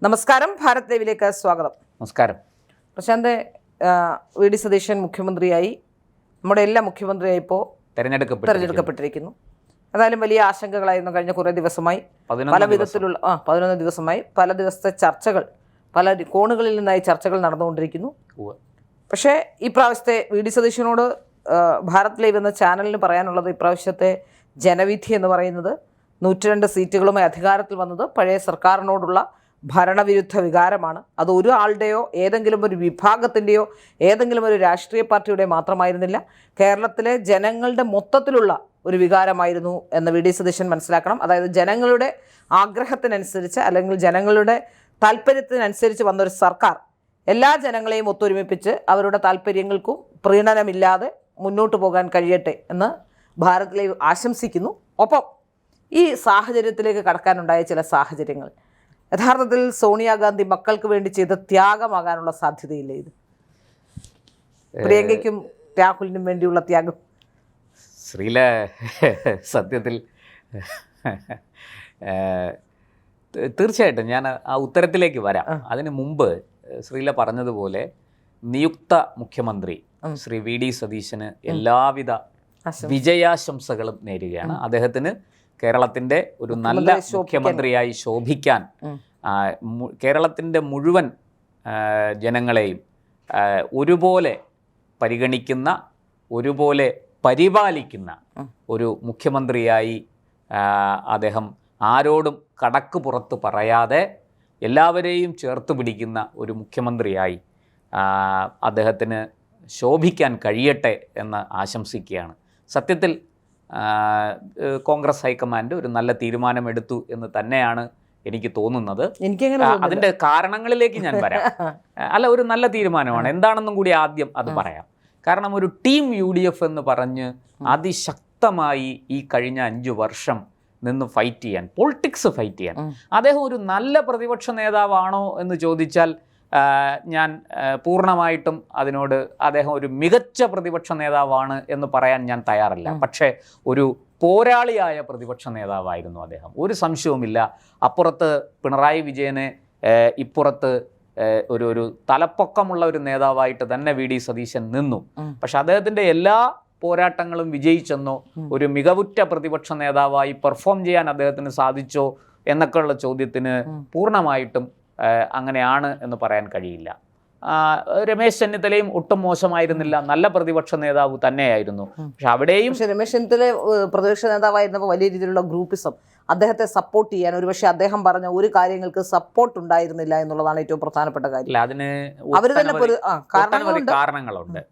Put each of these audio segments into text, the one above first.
നമസ്കാരം, ഭാരത് ലൈവിലേക്ക് സ്വാഗതം. നമസ്കാരം. പ്രശാന്ത്, വി ഡി സതീശൻ മുഖ്യമന്ത്രിയായി, നമ്മുടെ എല്ലാ മുഖ്യമന്ത്രിയായി ഇപ്പോൾ തെരഞ്ഞെടുക്കപ്പെട്ടിരിക്കുന്നു. ഏതായാലും വലിയ ആശങ്കകളായിരുന്നു കഴിഞ്ഞ കുറേ ദിവസമായി. പല വിധത്തിലുള്ള 11 ദിവസമായി പല ദിവസത്തെ ചർച്ചകൾ, പല കോണുകളിൽ നിന്നായി ചർച്ചകൾ നടന്നുകൊണ്ടിരിക്കുന്നു. പക്ഷേ ഈ പ്രാവശ്യത്തെ വി ഡി സതീശനോട് ഭാരത് ലൈവ് എന്ന ചാനലിന് പറയാനുള്ളത്, ഇപ്രാവശ്യത്തെ ജനവിധി എന്ന് പറയുന്നത് 102 സീറ്റുകളുമായി അധികാരത്തിൽ വന്നത് പഴയ സർക്കാരിനോടുള്ള ഭരണവിരുദ്ധ വികാരമാണ്. അത് ഒരു ആളുടെയോ ഏതെങ്കിലും ഒരു വിഭാഗത്തിൻ്റെയോ ഏതെങ്കിലും ഒരു രാഷ്ട്രീയ പാർട്ടിയുടെയോ മാത്രമായിരുന്നില്ല, കേരളത്തിലെ ജനങ്ങളുടെ മൊത്തത്തിലുള്ള ഒരു വികാരമായിരുന്നു എന്ന് വി ഡി സതീശൻ മനസ്സിലാക്കണം. അതായത് ജനങ്ങളുടെ ആഗ്രഹത്തിനനുസരിച്ച് അല്ലെങ്കിൽ ജനങ്ങളുടെ താല്പര്യത്തിനനുസരിച്ച് വന്നൊരു സർക്കാർ എല്ലാ ജനങ്ങളെയും ഒത്തൊരുമിപ്പിച്ച് അവരുടെ താല്പര്യങ്ങൾക്കും പ്രീണനമില്ലാതെ മുന്നോട്ട് പോകാൻ കഴിയട്ടെ എന്ന് ഭാരത് ലൈവ് ആശംസിക്കുന്നു. ഒപ്പം ഈ സാഹചര്യത്തിലേക്ക് കടക്കാനുണ്ടായ ചില സാഹചര്യങ്ങൾ യഥാർത്ഥത്തിൽ സോണിയാഗാന്ധി മക്കൾക്ക് വേണ്ടി ചെയ്ത ത്യാഗമാകാനുള്ള സാധ്യതയില്ല. ഇത് പ്രിയങ്കയ്ക്കും രാഹുലിനും വേണ്ടിയുള്ള ത്യാഗം. ശ്രീല, സത്യത്തിൽ തീർച്ചയായിട്ടും ഞാൻ ആ ഉത്തരത്തിലേക്ക് വരാം. അതിനു മുമ്പ് ശ്രീല പറഞ്ഞതുപോലെ നിയുക്ത മുഖ്യമന്ത്രി ശ്രീ വി ഡി സതീശന് എല്ലാവിധ വിജയാശംസകളും നേരുകയാണ്. അദ്ദേഹത്തിന് കേരളത്തിൻ്റെ ഒരു നല്ല മുഖ്യമന്ത്രിയായി ശോഭിക്കാൻ കേരളത്തിൻ്റെ മുഴുവൻ ജനങ്ങളെയും ഒരുപോലെ പരിഗണിക്കുന്ന, ഒരുപോലെ പരിപാലിക്കുന്ന ഒരു മുഖ്യമന്ത്രിയായി അദ്ദേഹം ആരോടും കടക്ക് പുറത്ത് പറയാതെ എല്ലാവരെയും ചേർത്ത് പിടിക്കുന്ന ഒരു മുഖ്യമന്ത്രിയായി അദ്ദേഹത്തിന് ശോഭിക്കാൻ കഴിയട്ടെ എന്ന് ആശംസിക്കുകയാണ്. സത്യത്തിൽ കോൺഗ്രസ് ഹൈക്കമാൻഡ് ഒരു നല്ല തീരുമാനമെടുത്തു എന്ന് തന്നെയാണ് എനിക്ക് തോന്നുന്നത്. അതിൻ്റെ കാരണങ്ങളിലേക്ക് ഞാൻ വരാം. അല്ല, ഒരു നല്ല തീരുമാനമാണ്. എന്താണെന്നും കൂടി ആദ്യം അത് പറയാം. കാരണം ഒരു ടീം UDF എന്ന് പറഞ്ഞ് അതിശക്തമായി ഈ കഴിഞ്ഞ 5 വർഷം നിന്ന് ഫൈറ്റ് ചെയ്യാൻ, പൊളിറ്റിക്സ് ഫൈറ്റ് ചെയ്യാൻ അദ്ദേഹം ഒരു നല്ല പ്രതിപക്ഷ നേതാവാണോ എന്ന് ചോദിച്ചാൽ ഞാൻ പൂർണ്ണമായിട്ടും അതിനോട് അദ്ദേഹം ഒരു മികച്ച പ്രതിപക്ഷ നേതാവാണ് എന്ന് പറയാൻ ഞാൻ തയ്യാറല്ല. പക്ഷേ ഒരു പോരാളിയായ പ്രതിപക്ഷ നേതാവായിരുന്നു അദ്ദേഹം, ഒരു സംശയവുമില്ല. അപ്പുറത്ത് പിണറായി വിജയനെ, ഇപ്പുറത്ത് ഒരു തലപ്പൊക്കമുള്ള ഒരു നേതാവായിട്ട് തന്നെ വി ഡി സതീശൻ നിന്നു. പക്ഷെ അദ്ദേഹത്തിൻ്റെ എല്ലാ പോരാട്ടങ്ങളും വിജയിച്ചെന്നോ, ഒരു മികവുറ്റ പ്രതിപക്ഷ നേതാവായി പെർഫോം ചെയ്യാൻ അദ്ദേഹത്തിന് സാധിച്ചോ എന്നൊക്കെയുള്ള ചോദ്യത്തിന് പൂർണ്ണമായിട്ടും അങ്ങനെയാണ് എന്ന് പറയാൻ കഴിയില്ല. രമേശ് ചെന്നിത്തലയും ഒട്ടും മോശമായിരുന്നില്ല, നല്ല പ്രതിപക്ഷ നേതാവ് തന്നെയായിരുന്നു. പക്ഷെ അവിടെയും രമേശ് ചെന്നിത്തല പ്രതിപക്ഷ നേതാവായിരുന്നപ്പോൾ വലിയ രീതിയിലുള്ള ഗ്രൂപ്പിസം, അദ്ദേഹത്തെ സപ്പോർട്ട് ചെയ്യാൻ ഒരുപക്ഷെ അദ്ദേഹം പറഞ്ഞ ഒരു കാര്യങ്ങൾക്ക് സപ്പോർട്ട് ഉണ്ടായിരുന്നില്ല എന്നുള്ളതാണ് ഏറ്റവും പ്രധാനപ്പെട്ട കാര്യം. അതിന് കാരണങ്ങളുണ്ട്,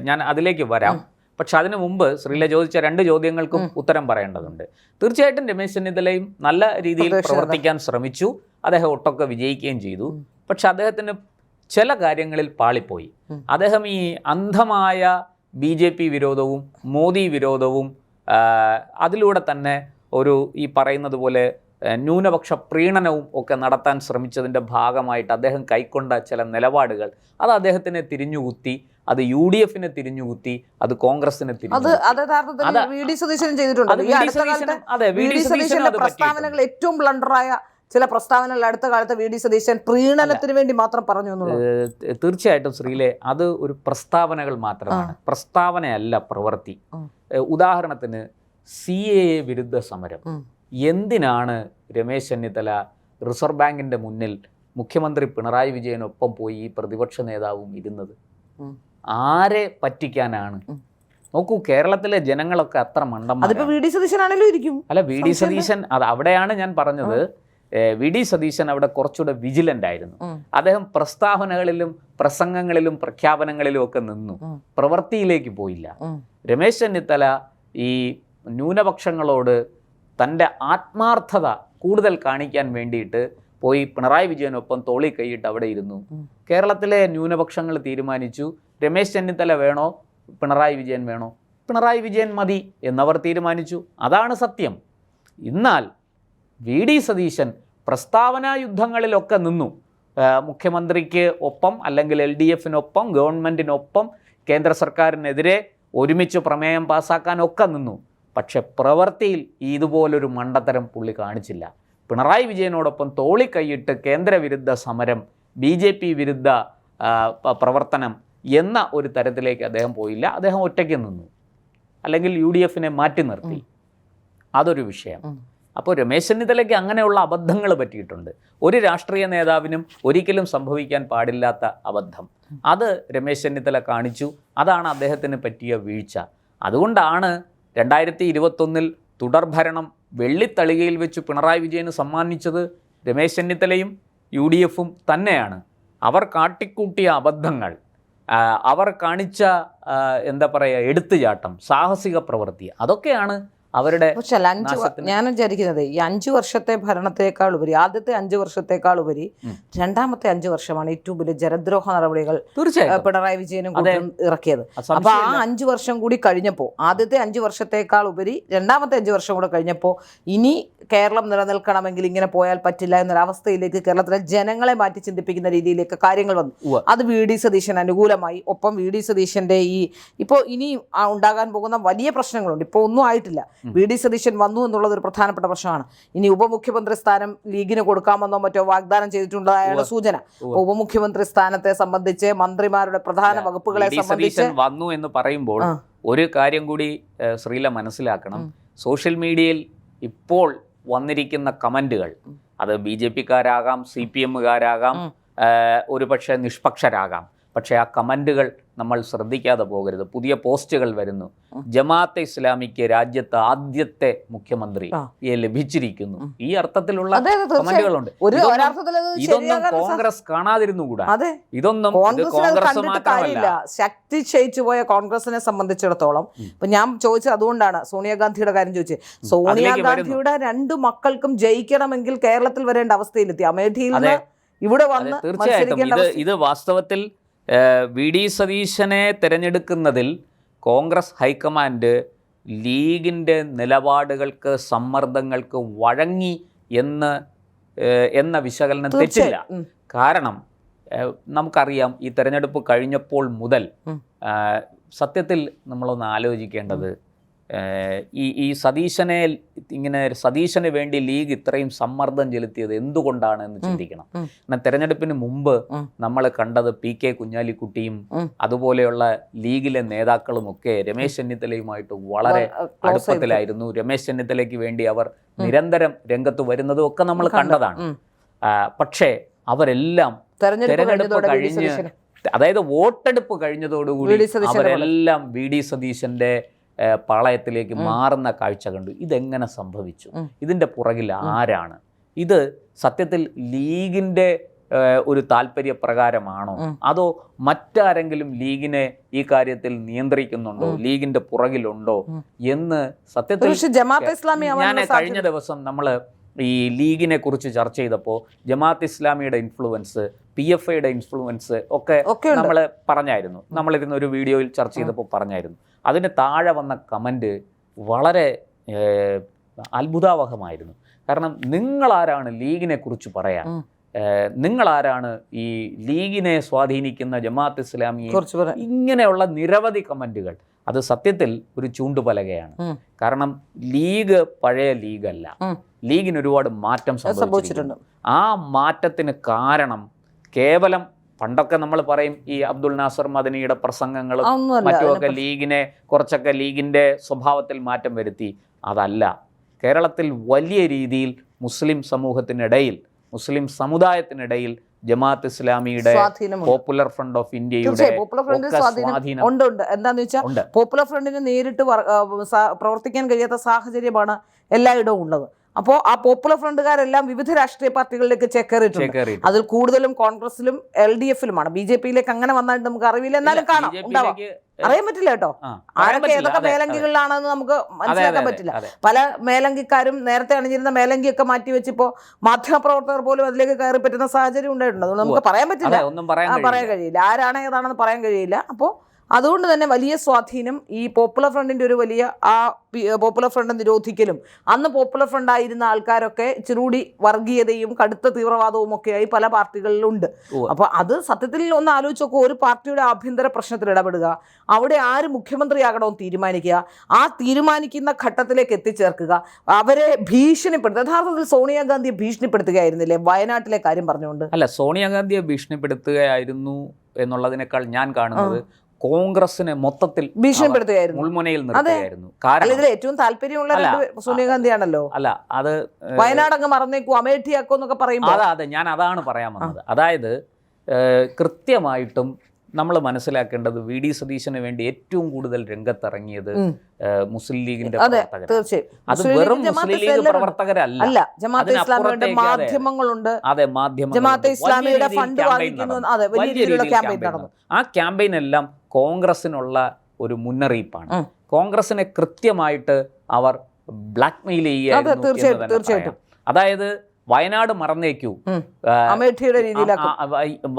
ഞാൻ അതിലേക്ക് വരാം. പക്ഷെ അതിനു മുമ്പ് ശ്രീല ചോദിച്ച 2 ചോദ്യങ്ങൾക്കും ഉത്തരം പറയേണ്ടതുണ്ട്. തീർച്ചയായിട്ടും രമേശ് ചെന്നിത്തലയും നല്ല രീതിയിൽ പ്രവർത്തിക്കാൻ ശ്രമിച്ചു, അദ്ദേഹം ഒട്ടൊക്കെ വിജയിക്കുകയും ചെയ്തു. പക്ഷെ അദ്ദേഹത്തിന് ചില കാര്യങ്ങളിൽ പാളിപ്പോയി. അദ്ദേഹം ഈ അന്ധമായ BJP വിരോധവും മോദി വിരോധവും അതിലൂടെ തന്നെ ഒരു ഈ പറയുന്നത് പോലെ ന്യൂനപക്ഷ പ്രീണനവും ഒക്കെ നടത്താൻ ശ്രമിച്ചതിൻ്റെ ഭാഗമായിട്ട് അദ്ദേഹം കൈക്കൊണ്ട ചില നിലപാടുകൾ അത് അദ്ദേഹത്തിനെ തിരിഞ്ഞുകുത്തി, അത് UDFനെ തിരിഞ്ഞുകുത്തി, അത് കോൺഗ്രസിനെ പ്രസ്താവനകൾ ഏറ്റവും ബ്ലണ്ടറായ ചില പ്രസ്താവനകൾ അടുത്ത കാലത്ത് വി ഡി സതീശൻ പ്രീണനത്തിന് വേണ്ടി മാത്രം പറഞ്ഞു എന്നുള്ളത്. തീർച്ചയായിട്ടും ശ്രീലെ, അത് ഒരു പ്രസ്താവനകൾ മാത്രമാണ്, പ്രസ്താവനയല്ല പ്രവൃത്തി. ഉദാഹരണത്തിന് CAA വിരുദ്ധ സമരം. എന്തിനാണ് രമേശ് ചെന്നിത്തല റിസർവ് ബാങ്കിൻ്റെ മുന്നിൽ മുഖ്യമന്ത്രി പിണറായി വിജയനൊപ്പം പോയി ഈ പ്രതിപക്ഷ നേതാവും ഇരുന്നത്? ആരെ പറ്റിക്കാനാണ്? നോക്കൂ, കേരളത്തിലെ ജനങ്ങളൊക്കെ അത്ര മണ്ടന്മാരാണ്. വി ഡി സതീശനാണല്ലോ ഇരിക്കും. അല്ല, വി ഡി സതീശൻ, അത് അവിടെയാണ് ഞാൻ പറഞ്ഞത്. വി ഡി സതീശൻ അവിടെ കുറച്ചുകൂടെ വിജിലൻ്റ് ആയിരുന്നു. അദ്ദേഹം പ്രസ്താവനകളിലും പ്രസംഗങ്ങളിലും പ്രഖ്യാപനങ്ങളിലും ഒക്കെ നിന്നു, പ്രവൃത്തിയിലേക്ക് പോയില്ല. രമേശ് ചെന്നിത്തല ഈ ന്യൂനപക്ഷങ്ങളോട് തൻ്റെ ആത്മാർത്ഥത കൂടുതൽ കാണിക്കാൻ വേണ്ടിയിട്ട് പോയി പിണറായി വിജയനൊപ്പം തോളി കൈയിട്ട് അവിടെ ഇരുന്നു. കേരളത്തിലെ ന്യൂനപക്ഷങ്ങൾ തീരുമാനിച്ചു, രമേശ് ചെന്നിത്തല വേണോ പിണറായി വിജയൻ വേണോ? പിണറായി വിജയൻ മതി എന്നവർ തീരുമാനിച്ചു. അതാണ് സത്യം. എന്നാൽ വി ഡി സതീശൻ പ്രസ്താവനാ യുദ്ധങ്ങളിലൊക്കെ നിന്നു. മുഖ്യമന്ത്രിക്ക് ഒപ്പം അല്ലെങ്കിൽ LDFനൊപ്പം, ഗവൺമെൻറ്റിനൊപ്പം, കേന്ദ്ര സർക്കാരിനെതിരെ ഒരുമിച്ച് പ്രമേയം പാസ്സാക്കാനൊക്കെ നിന്നു. പക്ഷെ പ്രവൃത്തിയിൽ ഇതുപോലൊരു മണ്ടത്തരം പുള്ളി കാണിച്ചില്ല. പിണറായി വിജയനോടൊപ്പം തോളിക്കൈയിട്ട് കേന്ദ്രവിരുദ്ധ സമരം, BJP വിരുദ്ധ പ്രവർത്തനം എന്ന ഒരു തരത്തിലേക്ക് അദ്ദേഹം പോയില്ല. അദ്ദേഹം ഒറ്റയ്ക്ക് നിന്നു, അല്ലെങ്കിൽ UDF-നെ മാറ്റി നിർത്തി. അതൊരു വിഷയം. അപ്പോൾ രമേശ് ചെന്നിത്തലയ്ക്ക് അങ്ങനെയുള്ള അബദ്ധങ്ങൾ പറ്റിയിട്ടുണ്ട്. ഒരു രാഷ്ട്രീയ നേതാവിനും ഒരിക്കലും സംഭവിക്കാൻ പാടില്ലാത്ത അബദ്ധം അത് രമേശ് ചെന്നിത്തല കാണിച്ചു. അതാണ് അദ്ദേഹത്തിന് പറ്റിയ വീഴ്ച. അതുകൊണ്ടാണ് 2021 തുടർഭരണം വെള്ളിത്തളികയിൽ വെച്ച് പിണറായി വിജയന് സമ്മാനിച്ചത് രമേശ് ചെന്നിത്തലയും UDF-ഉം തന്നെയാണ്. അവർ കാട്ടിക്കൂട്ടിയ അബദ്ധങ്ങൾ, അവർ കാണിച്ച എന്താ പറയുക, എടുത്തുചാട്ടം, സാഹസിക പ്രവൃത്തി, അതൊക്കെയാണ് അവരുടെ. പക്ഷേ ഞാൻ വിചാരിക്കുന്നത് ഈ 5 വർഷത്തെ ഭരണത്തെക്കാൾ ഉപരി, ആദ്യത്തെ 5 വർഷത്തെക്കാൾ ഉപരി രണ്ടാമത്തെ 5 വർഷമാണ് ഏറ്റവും വലിയ ജനദ്രോഹ നടപടികൾ പിണറായി വിജയനും ഇറക്കിയത്. അപ്പൊ ആ 5 വർഷം കൂടി കഴിഞ്ഞപ്പോ, ആദ്യത്തെ 5 വർഷത്തെക്കാൾ ഉപരി രണ്ടാമത്തെ 5 വർഷം കൂടെ കഴിഞ്ഞപ്പോ, ഇനി കേരളം നിലനിൽക്കണമെങ്കിൽ ഇങ്ങനെ പോയാൽ പറ്റില്ല എന്നൊരവസ്ഥയിലേക്ക് കേരളത്തിലെ ജനങ്ങളെ മാറ്റി ചിന്തിപ്പിക്കുന്ന രീതിയിലേക്ക് കാര്യങ്ങൾ വന്നു. അത് VD സതീശൻ അനുകൂലമായി. ഒപ്പം VD സതീശന്റെ ഇപ്പോൾ ഇനി ഉണ്ടാകാൻ പോകുന്ന വലിയ പ്രശ്നങ്ങളുണ്ട്. ഇപ്പോൾ ഒന്നും ആയിട്ടില്ല. VD സതീശൻ വന്നു എന്നുള്ളത് ഒരു പ്രധാനപ്പെട്ട പ്രശ്നമാണ്. ഇനി ഉപമുഖ്യമന്ത്രി സ്ഥാനം ലീഗിന് കൊടുക്കാമെന്നോ മറ്റോ വാഗ്ദാനം ചെയ്തിട്ടുള്ളതായാണ് സൂചന. ഉപമുഖ്യമന്ത്രി സ്ഥാനത്തെ സംബന്ധിച്ച്, മന്ത്രിമാരുടെ പ്രധാന വകുപ്പുകളെ സംബന്ധിച്ച് വന്നു എന്ന് പറയുമ്പോൾ ഒരു കാര്യം കൂടി ശ്രീല മനസ്സിലാക്കണം. സോഷ്യൽ മീഡിയയിൽ ഇപ്പോൾ വന്നിരിക്കുന്ന കമന്റുകൾ, അത് BJP-കാരാകാം, CPM-കാരാകാം, ഒരുപക്ഷെ നിഷ്പക്ഷരാകാം. പക്ഷേ ആ കമന്റുകൾ നമ്മൾ ശ്രദ്ധിക്കാതെ പോകരുത്. പുതിയ പോസ്റ്റുകൾ വരുന്നു. ജമാഅത്തെ ഇസ്ലാമിക്ക് രാജ്യത്ത് ആദ്യത്തെ മുഖ്യമന്ത്രിയെ ലഭിച്ചിരിക്കുന്നു. ഈ അർത്ഥത്തിലുള്ള കമന്റുകളുണ്ട്. ഇതൊന്നും കോൺഗ്രസ് കാണാതിരുന്നുകൂടാ. ഇതൊന്നും കോൺഗ്രസ് മാത്രമല്ല, ശക്തി ക്ഷയിച്ചു പോയ കോൺഗ്രസിനെ സംബന്ധിച്ചിടത്തോളം. ഇപ്പൊ ഞാൻ ചോദിച്ചത് അതുകൊണ്ടാണ് സോണിയാഗാന്ധിയുടെ കാര്യം ചോദിച്ചത്. സോണിയാഗാന്ധിയുടെ 2 മക്കൾക്കും ജയിക്കണമെങ്കിൽ കേരളത്തിൽ വരേണ്ട അവസ്ഥയിലെത്തി. അമേഠിയിൽ നിന്ന് ഇവിടെ വന്ന് തീർച്ചയായിട്ടും ഇത് വാസ്തവത്തിൽ VD സതീശനെ തിരഞ്ഞെടുക്കുന്നതിൽ കോൺഗ്രസ് ഹൈക്കമാൻഡ് ലീഗിൻ്റെ നിലപാടുകൾക്ക്, സമ്മർദ്ദങ്ങൾക്ക് വഴങ്ങി എന്ന വിശകലനം തെറ്റില്ല. കാരണം നമുക്കറിയാം, ഈ തെരഞ്ഞെടുപ്പ് കഴിഞ്ഞപ്പോൾ മുതൽ സത്യത്തിൽ നമ്മളൊന്ന് ആലോചിക്കേണ്ടത്, ഈ സതീശന് വേണ്ടി ലീഗ് ഇത്രയും സമ്മർദ്ദം ചെലുത്തിയത് എന്തുകൊണ്ടാണ് എന്ന് ചിന്തിക്കണം. എന്നാൽ തെരഞ്ഞെടുപ്പിന് മുമ്പ് നമ്മൾ കണ്ടത് PK കുഞ്ഞാലിക്കുട്ടിയും അതുപോലെയുള്ള ലീഗിലെ നേതാക്കളുമൊക്കെ രമേശ് ചെന്നിത്തലയുമായിട്ട് വളരെ അടുപ്പത്തിലായിരുന്നു. രമേശ് ചെന്നിത്തലയ്ക്ക് വേണ്ടി അവർ നിരന്തരം രംഗത്ത് വരുന്നതും ഒക്കെ നമ്മൾ കണ്ടതാണ്. പക്ഷേ അവരെല്ലാം തെരഞ്ഞെടുപ്പ് കഴിഞ്ഞ്, അതായത് വോട്ടെടുപ്പ് കഴിഞ്ഞതോടുകൂടി അവരെല്ലാം VD സതീശന്റെ പാളയത്തിലേക്ക് മാറുന്ന കാഴ്ച കണ്ടു. ഇതെങ്ങനെ സംഭവിച്ചു? ഇതിൻ്റെ പുറകിൽ ആരാണ്? ഇത് സത്യത്തിൽ ലീഗിൻ്റെ ഒരു താല്പര്യപ്രകാരമാണോ, അതോ മറ്റാരെങ്കിലും ലീഗിനെ ഈ കാര്യത്തിൽ നിയന്ത്രിക്കുന്നുണ്ടോ, ലീഗിൻ്റെ പുറകിലുണ്ടോ എന്ന് സത്യത്തിൽ ഞാൻ കഴിഞ്ഞ ദിവസം നമ്മൾ ഈ ലീഗിനെ കുറിച്ച് ചർച്ച ചെയ്തപ്പോൾ ജമാഅത്ത് ഇസ്ലാമിയുടെ ഇൻഫ്ലുവൻസ്, PFIയുടെ ഇൻഫ്ലുവൻസ് ഒക്കെ നമ്മൾ പറഞ്ഞായിരുന്നു. നമ്മളിരുന്ന ഒരു വീഡിയോയിൽ ചർച്ച ചെയ്തപ്പോൾ പറഞ്ഞായിരുന്നു. അതിന് താഴെ വന്ന കമൻറ്റ് വളരെ അത്ഭുതാവഹമായിരുന്നു. കാരണം നിങ്ങളാരാണ് ലീഗിനെ കുറിച്ച് പറയാൻ? നിങ്ങളാരാണ് ഈ ലീഗിനെ സ്വാധീനിക്കുന്ന ജമാഅത്ത് ഇസ്ലാമിയെ? ഇങ്ങനെയുള്ള നിരവധി കമൻറ്റുകൾ. അത് സത്യത്തിൽ ഒരു ചൂണ്ടുപലകയാണ്. കാരണം ലീഗ് പഴയ ലീഗല്ല. ലീഗിന് ഒരുപാട് മാറ്റം സംഭവിച്ചിട്ടുണ്ട്. ആ മാറ്റത്തിന് കാരണം കേവലം പണ്ടൊക്കെ നമ്മൾ പറയും ഈ അബ്ദുൽ നാസർ മദനിയുടെ പ്രസംഗങ്ങളും മറ്റുമൊക്കെ ലീഗിനെ കുറച്ചൊക്കെ ലീഗിൻ്റെ സ്വഭാവത്തിൽ മാറ്റം വരുത്തി. അതല്ല, കേരളത്തിൽ വലിയ രീതിയിൽ മുസ്ലിം സമൂഹത്തിനിടയിൽ, മുസ്ലിം സമുദായത്തിനിടയിൽ ജമാഅത്ത് ഇസ്ലാമിയുടെ, പോപ്പുലർ ഫ്രണ്ട് ഓഫ് ഇന്ത്യയുടെ സ്വാധീനം ഉണ്ട്. എന്താന്ന് വെച്ചാൽ പോപ്പുലർ ഫ്രണ്ടിന് നേരിട്ട് പ്രവർത്തിക്കാൻ കഴിയാത്ത സാഹചര്യമാണ് എല്ലായിടവും ഉള്ളത്. അപ്പോൾ ആ പോപ്പുലർ ഫ്രണ്ടുകാരെല്ലാം വിവിധ രാഷ്ട്രീയ പാർട്ടികളിലേക്ക് ചേക്കേറിയിട്ടുണ്ട്. അതിൽ കൂടുതലും കോൺഗ്രസിലും LDF-ലുമാണ്. BJP-യിലേക്ക് അങ്ങനെ വന്നായിട്ട് നമുക്ക് അറിവില്ല, എന്നാലും കാണാം, ഉണ്ടാവാം, അറിയാൻ പറ്റില്ല കേട്ടോ. ആരൊക്കെ ഏതൊക്കെ മേലങ്കികളിലാണെന്ന് നമുക്ക് മനസ്സിലാക്കാൻ പറ്റില്ല. പല മേലങ്കിക്കാരും നേരത്തെ അണിഞ്ഞിരുന്ന മേലങ്കിയൊക്കെ മാറ്റി വെച്ചിപ്പോൾ മാധ്യമപ്രവർത്തകർ പോലും അതിലേക്ക് കയറി പറ്റുന്ന സാഹചര്യം ഉണ്ടായിട്ടുണ്ട്. അതുകൊണ്ട് നമുക്ക് പറയാൻ പറ്റില്ല, പറയാൻ കഴിയില്ല, ആരാണ് ഏതാണെന്ന് പറയാൻ കഴിയില്ല. അപ്പോൾ അതുകൊണ്ട് തന്നെ വലിയ സ്വാധീനം ഈ പോപ്പുലർ ഫ്രണ്ടിൻ്റെ ഒരു വലിയ പോപ്പുലർ ഫ്രണ്ട് നിരോധിക്കലും അന്ന് പോപ്പുലർ ഫ്രണ്ട് ആയിരുന്ന ആൾക്കാരൊക്കെ ഇച്ചിരൂടി വർഗീയതയും കടുത്ത തീവ്രവാദവും ഒക്കെയായി പല പാർട്ടികളിലുണ്ട്. അപ്പോൾ അത് സത്യത്തിൽ ഒന്ന് ആലോചിച്ച് നോക്കുക. ഒരു പാർട്ടിയുടെ ആഭ്യന്തര പ്രശ്നത്തിൽ ഇടപെടുക, അവിടെ ആര് മുഖ്യമന്ത്രിയാകണമെന്ന് തീരുമാനിക്കുക, ആ തീരുമാനിക്കുന്ന ഘട്ടത്തിലേക്ക് എത്തിച്ചേർക്കുക, അവരെ ഭീഷണിപ്പെടുത്തുക. യഥാർത്ഥത്തിൽ സോണിയാഗാന്ധിയെ ഭീഷണിപ്പെടുത്തുകയായിരുന്നില്ലേ വയനാട്ടിലെ കാര്യം പറഞ്ഞുകൊണ്ട്? അല്ല, സോണിയാഗാന്ധിയെ ഭീഷണിപ്പെടുത്തുകയായിരുന്നു എന്നുള്ളതിനേക്കാൾ ഞാൻ കാണുന്നത് കോൺഗ്രസിനെ മൊത്തത്തിൽ ഭീഷണിപ്പെടുത്തുകയായിരുന്നു, മുൾമുനയിൽ നിർത്തുകയായിരുന്നു. കാരണം ഇതിൽ ഏറ്റവും താല്പര്യമുള്ള സോണിയാഗാന്ധിയാണല്ലോ. അല്ല, അത് വയനാട് അങ്ങ് മറന്നേക്കൂ, അമേഠിയാക്കോ എന്നൊക്കെ പറയുമ്പോൾ അതെ, ഞാൻ അതാണ് പറയാൻ വന്നത്. അതായത് കൃത്യമായിട്ടും നമ്മൾ മനസ്സിലാക്കേണ്ടത് വി ഡി സതീശന് വേണ്ടി ഏറ്റവും കൂടുതൽ രംഗത്തിറങ്ങിയത് മുസ്ലിം ലീഗിന്റെ പ്രവർത്തകർ. അത് വെറും മുസ്ലിം ലീഗ് പ്രവർത്തകരല്ല, ജമാഅത്തെ ഇസ്ലാമിയുടെ മാധ്യമങ്ങളുണ്ട്. അതെ, മാധ്യമം, ജമാഅത്തെ ഇസ്ലാമിയുടെ ഫണ്ട് വലിയ രീതിയിലുള്ള ക്യാമ്പയിൻ നടന്നു. ആ ക്യാമ്പയിൻ എല്ലാം കോൺഗ്രസിനുള്ള ഒരു മുന്നറിയിപ്പാണ്. കോൺഗ്രസിനെ കൃത്യമായിട്ട് അവർ ബ്ലാക്ക് മെയിൽ ചെയ്യുക. അതായത് വയനാട് മറന്നേക്കൂ, അമേഠിയുടെ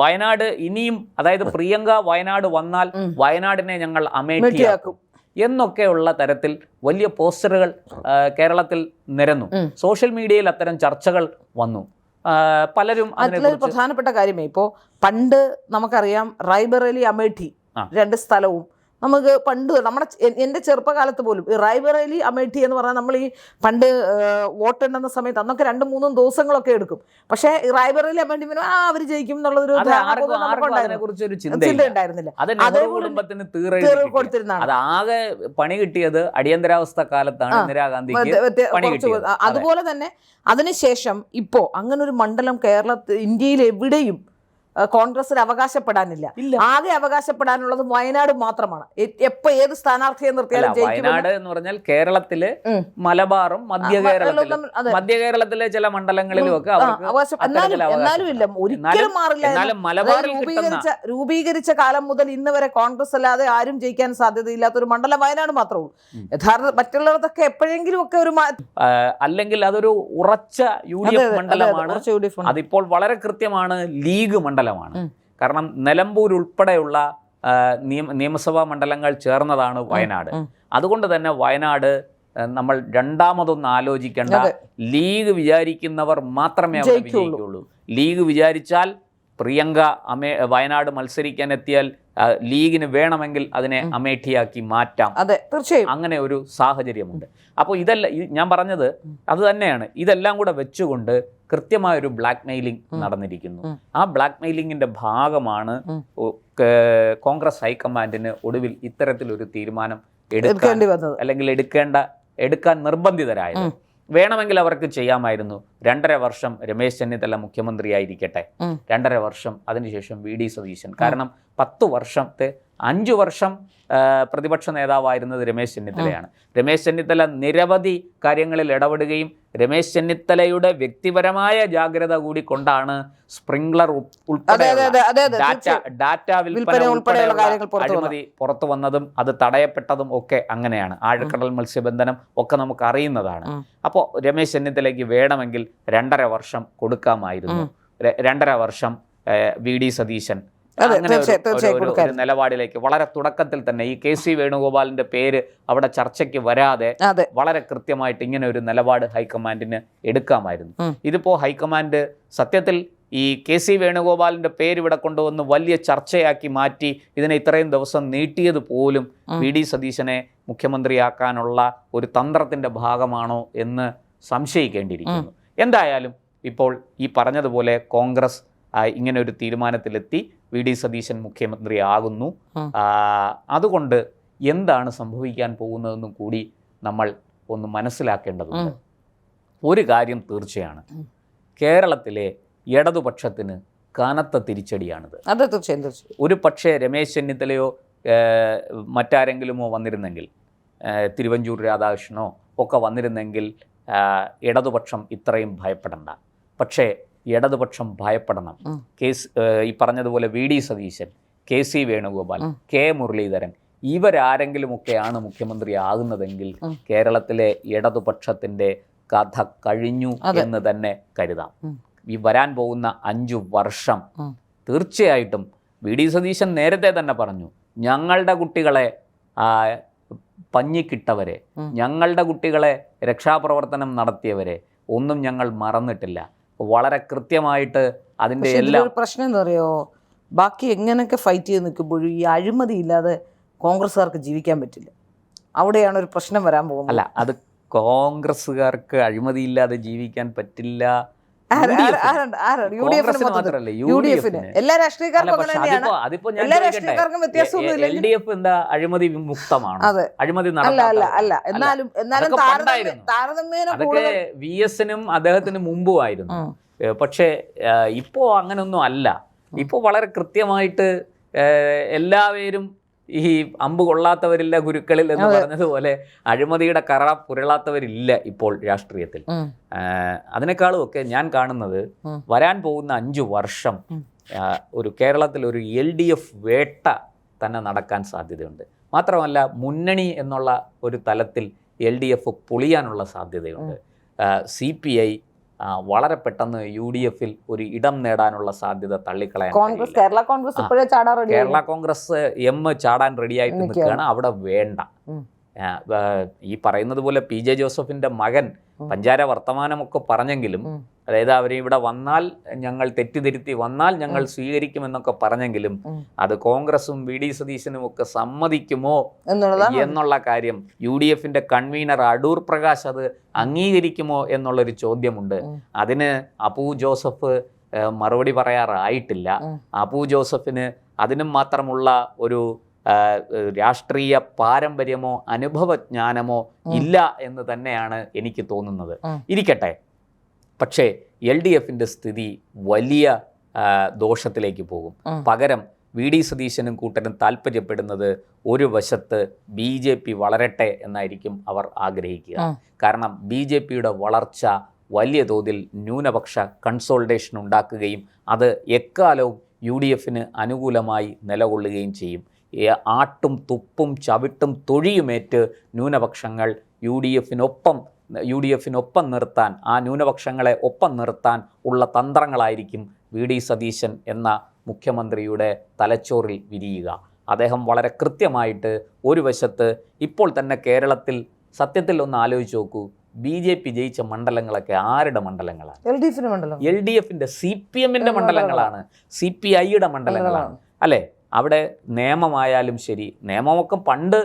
വയനാട് ഇനിയും, അതായത് പ്രിയങ്ക വയനാട് വന്നാൽ വയനാടിനെ ഞങ്ങൾ അമേഠിയാക്കും എന്നൊക്കെയുള്ള തരത്തിൽ വലിയ പോസ്റ്ററുകൾ കേരളത്തിൽ നിരന്നു. സോഷ്യൽ മീഡിയയിൽ അത്തരം ചർച്ചകൾ വന്നു. പലരും പ്രധാനപ്പെട്ട കാര്യമേ, ഇപ്പോൾ പണ്ട് നമുക്കറിയാം റായ്ബറേലി അമേഠി രണ്ട് സ്ഥലവും നമുക്ക് പണ്ട് എൻ്റെ ചെറുപ്പകാലത്ത് പോലും ഈ റായ്ബറേലി അമേഠി എന്ന് പറഞ്ഞാൽ നമ്മൾ ഈ പണ്ട് വോട്ടെണ്ണുന്ന സമയത്ത് അന്നൊക്കെ 2-3 ദിവസങ്ങളൊക്കെ എടുക്കും. പക്ഷേ ഈ റായ്ബറേലി അമേഠി അവർ ജയിക്കും എന്നുള്ളൊരു ചിന്ത ഉണ്ടായിരുന്നില്ല. അത് ആകെ പണി കിട്ടിയത് അടിയന്തരാവസ്ഥ കാലത്താണ് ഇന്ദിരാഗാന്ധിക്ക്. അതുപോലെ തന്നെ അതിനുശേഷം ഇപ്പോൾ അങ്ങനെ ഒരു മണ്ഡലം ഇന്ത്യയിൽ എവിടെയും കോൺഗ്രസിന് അവകാശപ്പെടാനില്ല. ആകെ അവകാശപ്പെടാനുള്ളത് വയനാട് മാത്രമാണ്. എപ്പോ ഏത് സ്ഥാനാർത്ഥിയെ നിർത്തിയാലും വയനാട് എന്ന് പറഞ്ഞാൽ കേരളത്തിലെ മലബാറും മധ്യ കേരളത്തിലെ ചില മണ്ഡലങ്ങളിലും ഒക്കെ എന്നാലും ഇല്ല, ഒരിക്കലും മാറില്ല. രൂപീകരിച്ച കാലം മുതൽ ഇന്ന് വരെ കോൺഗ്രസ് അല്ലാതെ ആരും ജയിക്കാൻ സാധ്യതയില്ലാത്ത ഒരു മണ്ഡലം വയനാട് മാത്രമേ ഉള്ളൂ. യഥാർത്ഥ മറ്റുള്ളവർക്കൊക്കെ എപ്പോഴെങ്കിലും ഒക്കെ ഒരു അല്ലെങ്കിൽ അതൊരു ഉറച്ച UDF മണ്ഡലമാണ്. അതിപ്പോൾ വളരെ കൃത്യമാണ് ലീഗ് മണ്ഡലമാണ്. കാരണം നിലമ്പൂർ ഉൾപ്പെടെയുള്ള നിയമസഭാ മണ്ഡലങ്ങൾ ചേർന്നതാണ് വയനാട്. അതുകൊണ്ട് തന്നെ വയനാട് നമ്മൾ രണ്ടാമതൊന്നും ആലോചിക്കേണ്ട. ലീഗ് വിചാരിക്കുന്നവർ മാത്രമേ അവിടെ വിജയിക്കുള്ളൂ. ലീഗ് വിചാരിച്ചാൽ പ്രിയങ്ക വയനാട് മത്സരിക്കാൻ എത്തിയാൽ ലീഗിന് വേണമെങ്കിൽ അതിനെ അമേഠിയാക്കി മാറ്റാം. അതെ, തീർച്ചയായും അങ്ങനെ ഒരു സാഹചര്യമുണ്ട്. അപ്പോൾ ഞാൻ പറഞ്ഞത് അത് തന്നെയാണ്. ഇതെല്ലാം കൂടെ വെച്ചുകൊണ്ട് കൃത്യമായൊരു ബ്ലാക്ക് മെയിലിംഗ് നടന്നിരിക്കുന്നു. ആ ബ്ലാക്ക് മെയിലിംഗിന്റെ ഭാഗമാണ് കോൺഗ്രസ് ഹൈക്കമാൻഡിന് ഒടുവിൽ ഇത്തരത്തിലൊരു തീരുമാനം എടുക്കാൻ നിർബന്ധിതരായത്. വേണമെങ്കിൽ അവർക്ക് ചെയ്യാമായിരുന്നു 2.5 വർഷം രമേശ് ചെന്നിത്തല മുഖ്യമന്ത്രിയായിരിക്കട്ടെ, 2.5 വർഷം അതിനുശേഷം വി ഡി സതീശൻ. കാരണം 10 വർഷത്തെ 5 വർഷം പ്രതിപക്ഷ നേതാവായിരുന്നത് രമേശ് ചെന്നിത്തലയാണ്. രമേശ് ചെന്നിത്തല നിരവധി കാര്യങ്ങളിൽ ഇടപെടുകയും രമേശ് ചെന്നിത്തലയുടെ വ്യക്തിപരമായ ജാഗ്രത കൂടി കൊണ്ടാണ് സ്പ്രിംഗ്ലർ ഉൾപ്പെടെ ഡാറ്റ വിൽപ്പന ഉൾപ്പെടെയുള്ള അഴിമതി പുറത്തു വന്നതും അത് തടയപ്പെട്ടതും ഒക്കെ അങ്ങനെയാണ്. ആഴക്കടൽ മത്സ്യബന്ധനം ഒക്കെ നമുക്ക് അറിയുന്നതാണ്. അപ്പോൾ രമേശ് ചെന്നിത്തലയ്ക്ക് വേണമെങ്കിൽ 2.5 വർഷം കൊടുക്കാമായിരുന്നു. 2.5 വർഷം വി ഡി സതീശൻ അങ്ങനെ ഒരു നിലപാടിലേക്ക് വളരെ തുടക്കത്തിൽ തന്നെ ഈ KC വേണുഗോപാലിന്റെ പേര് അവിടെ ചർച്ചയ്ക്ക് വരാതെ വളരെ കൃത്യമായിട്ട് ഇങ്ങനെ ഒരു നിലപാട് ഹൈക്കമാൻഡിന് എടുക്കാമായിരുന്നു. ഇതിപ്പോ ഹൈക്കമാൻഡ് സത്യത്തിൽ ഈ KC വേണുഗോപാലിന്റെ പേര് ഇവിടെ കൊണ്ടുവന്ന് വലിയ ചർച്ചയാക്കി മാറ്റി ഇതിനെ ഇത്രയും ദിവസം നീട്ടിയത് പോലും വി ഡി സതീശനെ മുഖ്യമന്ത്രിയാക്കാനുള്ള ഒരു തന്ത്രത്തിന്റെ ഭാഗമാണോ എന്ന് സംശയിക്കേണ്ടിയിരിക്കുന്നു. എന്തായാലും ഇപ്പോൾ ഈ പറഞ്ഞതുപോലെ കോൺഗ്രസ് ഇങ്ങനെ ഒരു തീരുമാനത്തിലെത്തി. വി ഡി സതീശൻ മുഖ്യമന്ത്രിയാകുന്നു. അതുകൊണ്ട് എന്താണ് സംഭവിക്കാൻ പോകുന്നതെന്നും കൂടി നമ്മൾ ഒന്ന് മനസ്സിലാക്കേണ്ടതുണ്ട്. ഒരു കാര്യം തീർച്ചയാണ്, കേരളത്തിലെ ഇടതുപക്ഷത്തിന് കനത്ത തിരിച്ചടിയാണിത്. ഒരു പക്ഷേ രമേശ് ചെന്നിത്തലയോ മറ്റാരെങ്കിലുമോ വന്നിരുന്നെങ്കിൽ, തിരുവഞ്ചൂർ രാധാകൃഷ്ണനോ ഒക്കെ വന്നിരുന്നെങ്കിൽ ഇടതുപക്ഷം ഇത്രയും ഭയപ്പെടണ്ട. പക്ഷേ ഇടതുപക്ഷം ഭയപ്പെടണം. ഈ പറഞ്ഞതുപോലെ V D Satheesan, KC Venugopal, K Muraleedharan ഇവരാരെങ്കിലുമൊക്കെയാണ് മുഖ്യമന്ത്രി ആകുന്നതെങ്കിൽ കേരളത്തിലെ ഇടതുപക്ഷത്തിന്റെ കഥ കഴിഞ്ഞു എന്ന് തന്നെ കരുതാം. ഈ വരാൻ പോകുന്ന 5 വർഷം തീർച്ചയായിട്ടും വി ഡി സതീശൻ നേരത്തെ തന്നെ പറഞ്ഞു, ഞങ്ങളുടെ കുട്ടികളെ പഞ്ഞിക്കിട്ടവരെ, ഞങ്ങളുടെ കുട്ടികളെ രക്ഷാപ്രവർത്തനം നടത്തിയവരെ ഒന്നും ഞങ്ങൾ മറന്നിട്ടില്ല. വളരെ കൃത്യമായിട്ട് അതിൻ്റെ എല്ലാ പ്രശ്നം എന്താ പറയുക, ബാക്കി എങ്ങനെയൊക്കെ ഫൈറ്റ് ചെയ്ത് നിൽക്കുമ്പോഴും ഈ അഴിമതി ഇല്ലാതെ കോൺഗ്രസ്സുകാർക്ക് ജീവിക്കാൻ പറ്റില്ല. അവിടെയാണ് ഒരു പ്രശ്നം വരാൻ പോകുന്നത്. അല്ല, അത് കോൺഗ്രസ്സുകാർക്ക് അഴിമതിയില്ലാതെ ജീവിക്കാൻ പറ്റില്ല. എല്ലാ രാഷ്ട്രീയക്കാർക്കും LDF എന്താ അഴിമതി മുക്തമാണ്, അഴിമതി അതൊക്കെ VS-നും അദ്ദേഹത്തിന് മുമ്പുമായിരുന്നു. പക്ഷേ ഇപ്പോ അങ്ങനൊന്നും അല്ല. ഇപ്പോ വളരെ കൃത്യമായിട്ട് എല്ലാവരും ഈ അമ്പ് കൊള്ളാത്തവരില്ല ഗുരുക്കളിൽ എന്ന് പറഞ്ഞതുപോലെ അഴിമതിയുടെ കറ പുരളാത്തവരില്ല ഇപ്പോൾ രാഷ്ട്രീയത്തിൽ. അതിനേക്കാളും ഒക്കെ ഞാൻ കാണുന്നത് വരാൻ പോകുന്ന 5 വർഷം ഒരു കേരളത്തിൽ ഒരു LDF വേട്ട തന്നെ നടക്കാൻ സാധ്യതയുണ്ട്. മാത്രമല്ല മുന്നണി എന്നുള്ള ഒരു തലത്തിൽ LDF പൊളിയാനുള്ള സാധ്യതയുണ്ട്. CPI വളരെ പെട്ടെന്ന് UDF-ൽ ഒരു ഇടം നേടാനുള്ള സാധ്യത തള്ളിക്കളയാൻ കേരള കോൺഗ്രസ് ചാടാൻ റെഡിയായിട്ട് നിൽക്കുകയാണ്. അവിടെ വേണ്ട. ഈ പറയുന്നത് പോലെ PJ ജോസഫിന്റെ മകൻ പഞ്ചാര വർത്തമാനമൊക്കെ പറഞ്ഞെങ്കിലും, അതായത് അവരെ ഇവിടെ വന്നാൽ ഞങ്ങൾ തെറ്റിദ്ധരുത്തി വന്നാൽ ഞങ്ങൾ സ്വീകരിക്കുമെന്നൊക്കെ പറഞ്ഞെങ്കിലും അത് കോൺഗ്രസും VD സതീശനും ഒക്കെ സമ്മതിക്കുമോ എന്നുള്ള കാര്യം, UDF-ന്റെ കൺവീനർ അടൂർ പ്രകാശ് അത് അംഗീകരിക്കുമോ എന്നുള്ളൊരു ചോദ്യമുണ്ട്. അതിന് അപ്പു ജോസഫ് മറുപടി പറയാറായിട്ടില്ല. അപ്പു ജോസഫിന് അതിനും മാത്രമുള്ള ഒരു രാഷ്ട്രീയ പാരമ്പര്യമോ അനുഭവജ്ഞാനമോ ഇല്ല എന്ന് തന്നെയാണ് എനിക്ക് തോന്നുന്നത്. ഇരിക്കട്ടെ, പക്ഷേ LDF-ന്റെ സ്ഥിതി വലിയ ദോഷത്തിലേക്ക് പോകും. പകരം VD സതീശനും കൂട്ടരും താല്പര്യപ്പെടുന്നത് ഒരു വശത്ത് BJP വളരട്ടെ എന്നായിരിക്കും അവർ ആഗ്രഹിക്കുക. കാരണം BJP-യുടെ വളർച്ച വലിയ തോതിൽ ന്യൂനപക്ഷ കൺസോൾട്ടേഷൻ ഉണ്ടാക്കുകയും അത് എക്കാലവും UDF-ന് അനുകൂലമായി നിലകൊള്ളുകയും ചെയ്യും. ആട്ടും തുപ്പും ചവിട്ടും തൊഴിയുമേറ്റ് ന്യൂനപക്ഷങ്ങൾ UDF-നൊപ്പം നിർത്താൻ, ആ ന്യൂനപക്ഷങ്ങളെ ഒപ്പം നിർത്താൻ ഉള്ള തന്ത്രങ്ങളായിരിക്കും VD സതീശൻ എന്ന മുഖ്യമന്ത്രിയുടെ തലച്ചോറിൽ വിരിയുക. അദ്ദേഹം വളരെ കൃത്യമായിട്ട് ഒരു വശത്ത് ഇപ്പോൾ തന്നെ കേരളത്തിൽ സത്യത്തിൽ ഒന്ന് ആലോചിച്ച് നോക്കൂ, BJP ജയിച്ച മണ്ഡലങ്ങളൊക്കെ ആരുടെ മണ്ഡലങ്ങളാണ്? LDF-ന്റെ CPM-ന്റെ മണ്ഡലങ്ങളാണ്, CPI-യുടെ മണ്ഡലങ്ങളാണ് അല്ലേ? അവിടെ നിയമമായാലും ശരി, നിയമമൊക്കെ പണ്ട്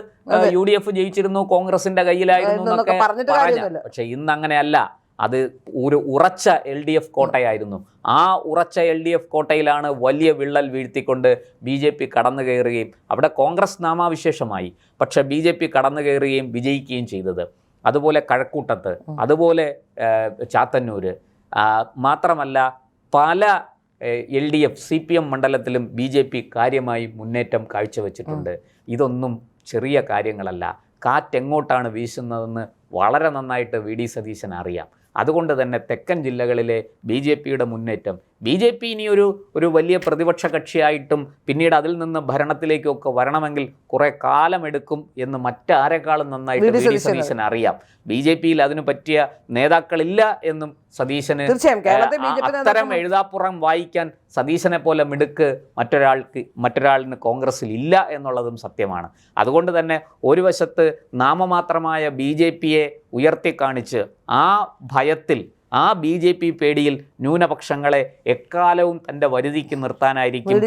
UDF ജയിച്ചിരുന്നു, കോൺഗ്രസിന്റെ കയ്യിലായിരുന്നു എന്നൊക്കെ പറഞ്ഞു. പക്ഷെ ഇന്ന് അങ്ങനെയല്ല. അത് ഒരു ഉറച്ച LDF കോട്ടയായിരുന്നു. ആ ഉറച്ച LDF കോട്ടയിലാണ് വലിയ വിള്ളൽ വീഴ്ത്തിക്കൊണ്ട് BJP കടന്നു കയറുകയും അവിടെ കോൺഗ്രസ് നാമാവിശേഷമായി, പക്ഷെ BJP കടന്നു കയറുകയും വിജയിക്കുകയും ചെയ്തത്. അതുപോലെ കഴക്കൂട്ടത്ത്, അതുപോലെ ചാത്തന്നൂര്, മാത്രമല്ല പല LDF CPM മണ്ഡലത്തിലും BJP കാര്യമായി മുന്നേറ്റം കാഴ്ചവെച്ചിട്ടുണ്ട്. ഇതൊന്നും ചെറിയ കാര്യങ്ങളല്ല. കാറ്റെങ്ങോട്ടാണ് വീശുന്നതെന്ന് വളരെ നന്നായിട്ട് VD സതീശൻ അറിയാം. അതുകൊണ്ട് തന്നെ തെക്കൻ ജില്ലകളിലെ BJP-യുടെ മുന്നേറ്റം, BJP ഇനി ഒരു വലിയ പ്രതിപക്ഷ കക്ഷിയായിട്ടും പിന്നീട് അതിൽ നിന്ന് ഭരണത്തിലേക്കൊക്കെ വരണമെങ്കിൽ കുറെ കാലമെടുക്കും എന്ന് മറ്റാരെക്കാളും നന്നായിട്ട് VD സതീശൻ അറിയാം. BJP-ൽ അതിനു പറ്റിയ നേതാക്കളില്ല എന്നും സതീശന്, അത്തരം എഴുതാപ്പുറം വായിക്കാൻ സതീശനെ പോലെ മിടുക്ക് മറ്റൊരാളിന് കോൺഗ്രസിൽ ഇല്ല എന്നുള്ളതും സത്യമാണ്. അതുകൊണ്ട് തന്നെ ഒരു വശത്ത് നാമമാത്രമായ BJP-യെ ഉയർത്തിക്കാണിച്ച് ആ ഭയത്തിൽ, ആ BJP പേടിയിൽ ന്യൂനപക്ഷങ്ങളെ എക്കാലവും തന്റെ വരുതിക്ക് നിർത്താനായിരിക്കും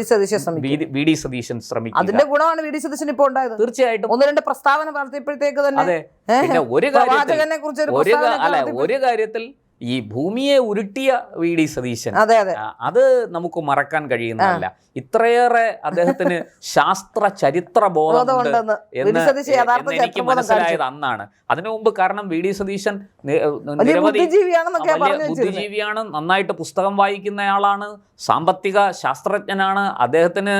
VD സതീശൻ ശ്രമിക്കും. അതിന്റെ ഗുണമാണ് VD സതീശൻ ഇപ്പോൾ ഉണ്ടായത്. തീർച്ചയായിട്ടും 1-2 പ്രസ്താവന നടത്തിയപ്പോഴത്തേക്ക് തന്നെ. അതെ, പിന്നെ ഒരു കാര്യത്തിൽ ഈ ഭൂമിയെ ഉരുട്ടിയ VD സതീശൻ, അത് നമുക്ക് മറക്കാൻ കഴിയുന്നതല്ല. ഇത്രയേറെ അദ്ദേഹത്തിന് ശാസ്ത്ര ചരിത്ര ബോധമുണ്ട് എന്ന് എനിക്ക് മനസ്സിലായത് അന്നാണ്. അതിനു മുമ്പ് കാരണം VD സതീശൻ നിരവധി ബുദ്ധിജീവിയാണ്, നന്നായിട്ട് പുസ്തകം വായിക്കുന്നയാളാണ്, സാമ്പത്തിക ശാസ്ത്രജ്ഞനാണ്, അദ്ദേഹത്തിന്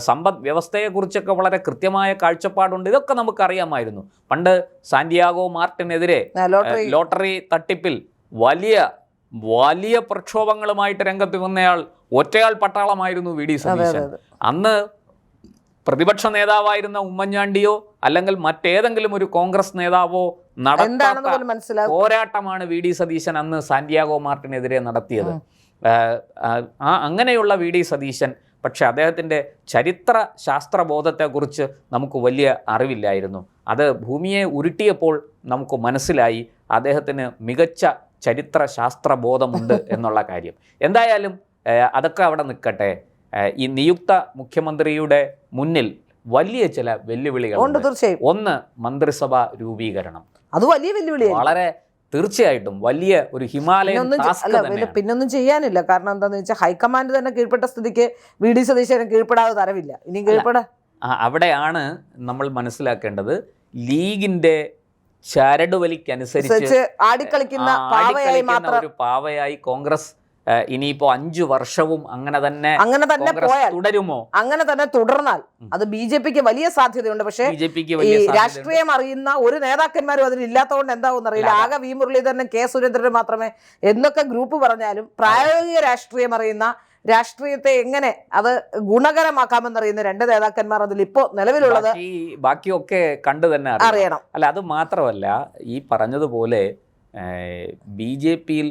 സമ്പദ് വ്യവസ്ഥയെക്കുറിച്ചൊക്കെ വളരെ കൃത്യമായ കാഴ്ചപ്പാടുണ്ട്. ഇതൊക്കെ നമുക്കറിയാമായിരുന്നു. പണ്ട് സാന്റിയാഗോ മാർട്ടിനെതിരെ ലോട്ടറി തട്ടിപ്പിൽ വലിയ പ്രക്ഷോഭങ്ങളുമായിട്ട് രംഗത്ത് വന്നയാൾ ഒറ്റയാൾ പട്ടാളമായിരുന്നു VD സതീശൻ. അന്ന് പ്രതിപക്ഷ നേതാവായിരുന്ന ഉമ്മൻചാണ്ടിയോ അല്ലെങ്കിൽ മറ്റേതെങ്കിലും ഒരു കോൺഗ്രസ് നേതാവോ നടത്താത്ത പോരാട്ടമാണ് VD സതീശൻ അന്ന് സാന്റിയാഗോ മാർട്ടിനെതിരെ നടത്തിയത്. അങ്ങനെയുള്ള VD സതീശൻ പക്ഷെ അദ്ദേഹത്തിൻ്റെ ചരിത്ര ശാസ്ത്രബോധത്തെക്കുറിച്ച് നമുക്ക് വലിയ അറിവില്ലായിരുന്നു. അത് ഭൂമിയെ ഉരുട്ടിയപ്പോൾ നമുക്ക് മനസ്സിലായി അദ്ദേഹത്തിന് മികച്ച ചരിത്ര ശാസ്ത്രബോധമുണ്ട് എന്നുള്ള കാര്യം. എന്തായാലും അതൊക്കെ അവിടെ നിൽക്കട്ടെ. ഈ നിയുക്ത മുഖ്യമന്ത്രിയുടെ മുന്നിൽ വലിയ ചില വെല്ലുവിളികളുണ്ട്. ഒന്ന്, മന്ത്രിസഭ രൂപീകരണം. അത് വലിയ വെല്ലുവിളി, വളരെ തീർച്ചയായിട്ടും വലിയ ഒരു ഹിമാലയൻ ടാസ്ക് തന്നെ. പിന്നൊന്നും ചെയ്യാനില്ല. കാരണം എന്താണെന്ന് വെച്ചാൽ ഹൈക്കമാൻഡ് തന്നെ കീഴ്പ്പെട്ട സ്ഥിതിക്ക് വി ഡി സതീശന് കീഴ്പ്പെടാതെ തരവില്ല. ഇനി കീഴ്പ്പെടാ അവിടെയാണ് നമ്മൾ മനസ്സിലാക്കേണ്ടത്. ലീഗിന്റെ ചരടുവലിക്കനുസരിച്ച് ആടിക്കളിക്കുന്ന ഒരു പാവയായി കോൺഗ്രസ് ഇനിയിപ്പോ 5 വർഷവും അങ്ങനെ തന്നെ തുടരുമോ? അങ്ങനെ തന്നെ തുടർന്നാൽ അത് ബി ജെ പിക്ക് വലിയ സാധ്യതയുണ്ട്. പക്ഷേ രാഷ്ട്രീയം അറിയുന്ന ഒരു നേതാക്കന്മാരും അതിൽ ഇല്ലാത്തതുകൊണ്ട് എന്താവും അറിയില്ല. ആകെ വി മുരളീധരനും കെ സുരേന്ദ്രനും മാത്രമേ എന്നൊക്കെ ഗ്രൂപ്പ് പറഞ്ഞാലും പ്രായോഗിക രാഷ്ട്രീയം അറിയുന്ന, രാഷ്ട്രീയത്തെ എങ്ങനെ അത് ഗുണകരമാക്കാമെന്നറിയുന്ന 2 നേതാക്കന്മാർ അതിൽ ഇപ്പോൾ നിലവിലുള്ളത്. ബാക്കിയൊക്കെ കണ്ടു തന്നെ അറിയണം. അല്ല, അത് മാത്രമല്ല, ഈ പറഞ്ഞതുപോലെ ബി ജെ പിയിൽ